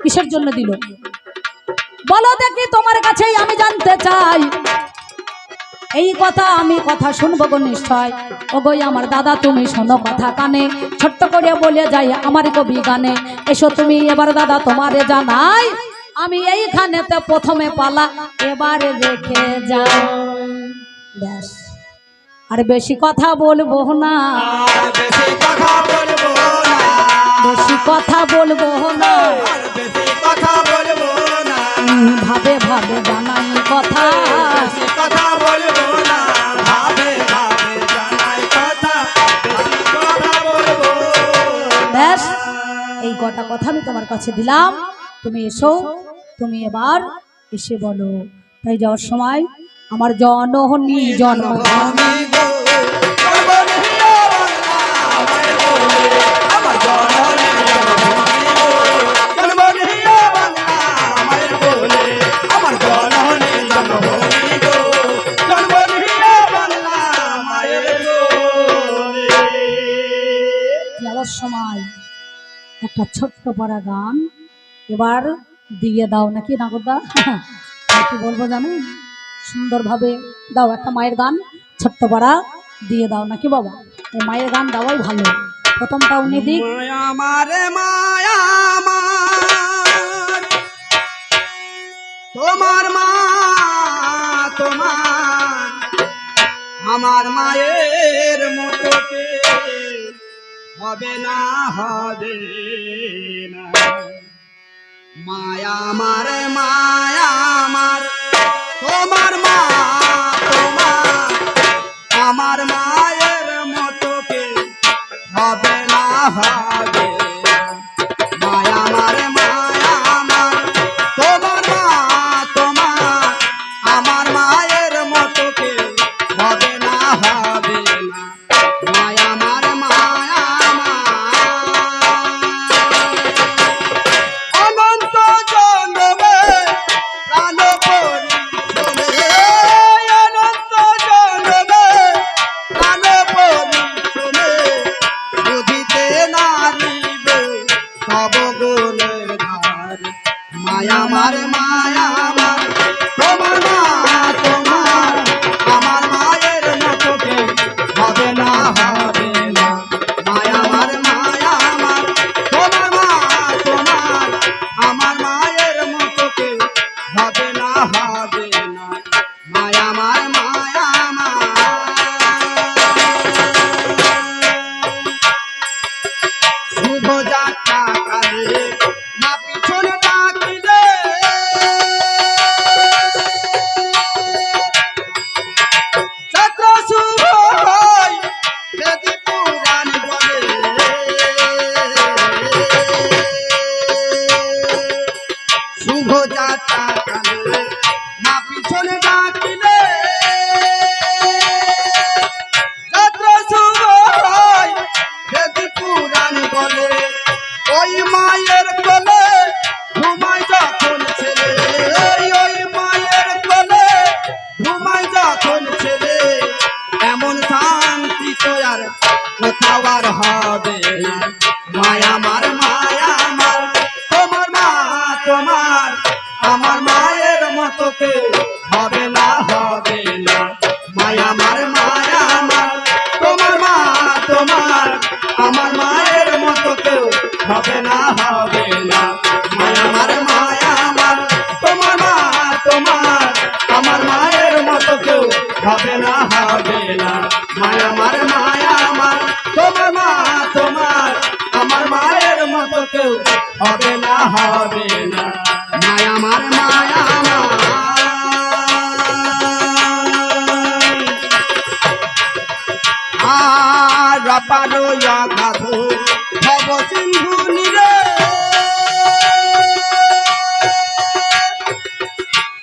কিসের জন্য দিল বলো দেখি? তোমার কাছেই আমি জানতে চাই। এই কথা আমি কথা শুনবো গো নিশ্চয়। ওগোই আমার দাদা তুমি শোনো কথা কানে, ছোট্ট করে বলে যাই আমার কবি গানে। এসো তুমি এবার দাদা তোমারে জানাই, আমি এইখানেতে প্রথমে পালা এবারে রেখে যাও। ব্যাস, আর বেশি কথা বলবো না, আর বেশি কথা বলবো না, বেশি কথা বলবো না, আর বেশি কথা বলবো না, ভাবে ভাবে জানাই কথা, বেশি কথা বলবো না, ভাবে ভাবে জানাই কথা, বেশি কথা বলবো না। ব্যাস, এই কটা কথা আমি তোমার কাছে দিলাম। তুমি এসো, তুমি এবার এসে বলো। তাই যাওয়ার সময় আমার জননী জন্ম আমি গো জননী আমার জননী জন্মভূমি বাংলা মায়ের কোলে, আমার জননী জন্মভূমি গো জন্মভূমি বাংলা মায়ের কোলে। যাওয়ার সময় একটা ছোট্ট পাড়া গান এবার দিয়ে দাও নাকি নাগরদা? কি বলবো জানেন? সুন্দরভাবে দাও একটা মায়ের গান, ছোট্ট পাড়া দিয়ে দাও নাকি বাবা? এই মায়ের গান দেওয়াই ভালো। প্রথমটা উনি দিক। মায়া মারে মায়া আমার, তোমার মা তোমার, আমার মায়ের মতো কে হবে না, হবে না। মায়া মারে মায়া আমার, তোমার মা তোমার, আমার মায়ের মতো কে হবে না, হবে না। মায়া মারে মায়া আমার, তোমার মা তোমার, আমার মায়ের মতো কে হবে না, হবে না। মায়া মারে মায়া আমার, অনন্ত জন্মে প্রাণ পরিশোনে, অনন্ত জন্মে প্রাণ পরিশোনে, বুঝিতে নারিবে সব গুণের ধার। মায়া মার মায়া মার, তোমার মা তোমার, আমার মায়ের মতো কে হবে না, হবে না। মায়া মার মায়া মার, তোমার মা তোমার, আমার মায়ের মতো কে হবে না, হবে না। মায়া মার মায়া মার, শুভ যাত্রা কালে মা পিছন ডাকিলে, যাত্রা শুভ হয় বেদি পুরাণ বলে, শুভ যাত্রা কালে মা পিছন ডাকিলে, যাত্রা শুভ হয় বেদি পুরাণ বলে। ওই মায়ের কোলে ঘুমায় যখন ছেলে, ওই মায়ের কোলে ঘুমায় যখন ছেলে, এমন শান্তি তো আর কোথাও আর হবে না। মায়া মার মায়া মার, তোমার মা তোমার, আমার মায়ের মতো কেউ হবে না, হবে না। মায়া মার মায়া মার, তোমার মা তোমার, আমার মায়ের মতো কেউ হবে না, হবে না। মায়া মার মায়া মার, তোমার মা তোমার, আমার মায়ের মতো কেউ হবে না, হবে না। মায়া মার মায়া মার, তোমার মা তোমার, আমার মায়ের মতো কেউ হবে না, হবে না। মায়া মার মায়া মার, আর পারো গাধো ভব সিন্ধু নিরে,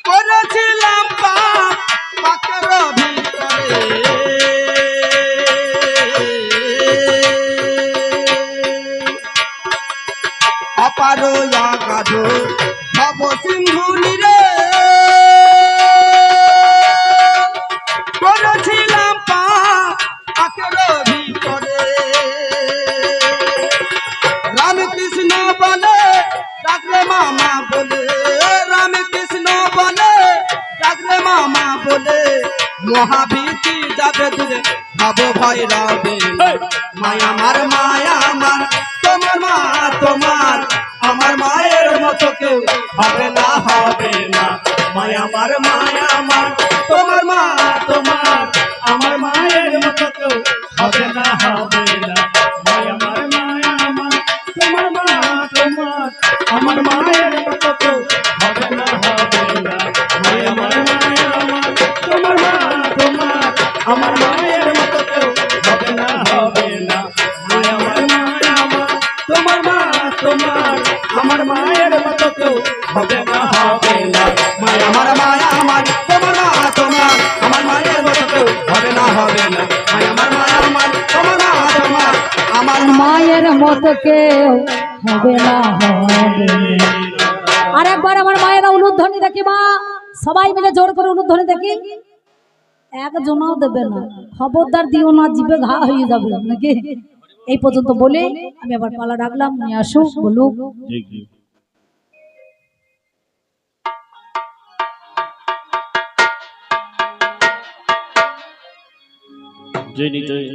করেছিলাম পাপ পাকের ভিতরে, সিংহুলি রে করেছিলাম পাকের ভিতরে রামকৃষ্ণ বলে ডাকলে মামা বলে রামকৃষ্ণ বলে ডাকলে মামা বলে মহাভীতি যাবে দূরে ভাবো ভয় রবে মায়া মার তোমার মা তোমার আমার মায়ের মতো কেউ হবে না মায়া মার তোমার মা তোমার আমার মায়ের মতো কেউ হবে না মায়া মার তোমার মা তোমার আমার মায়ের মতো কেউ হবে না মায়া মার তোমার মা তোমার আমার মায়ের মতো কেউ হবে না মায়া মার তোমার মা তোমার আমার মায়ের মতো কেউ হবে না মায়া মার তোমার মা তোমার আমার মায়ের মতো কেউ হবে না মায়া মার তোমার মা তোমার আমার মায়ের মতো কেউ হবে না হবে না। আর একবার আমার মায়েরা উলুধ্বনি দেখি মা, সবাই মিলে জোর করে উলুধ্বনি দেখি। একজনও দেবে না, খবরদার দিও না, জিভে ঘা হয়ে যাবে নাকি। এই পর্যন্ত বলে আমি আবার পালা ডাকলাম, নিয়ে আসুক বলুক। জয় নিতাই।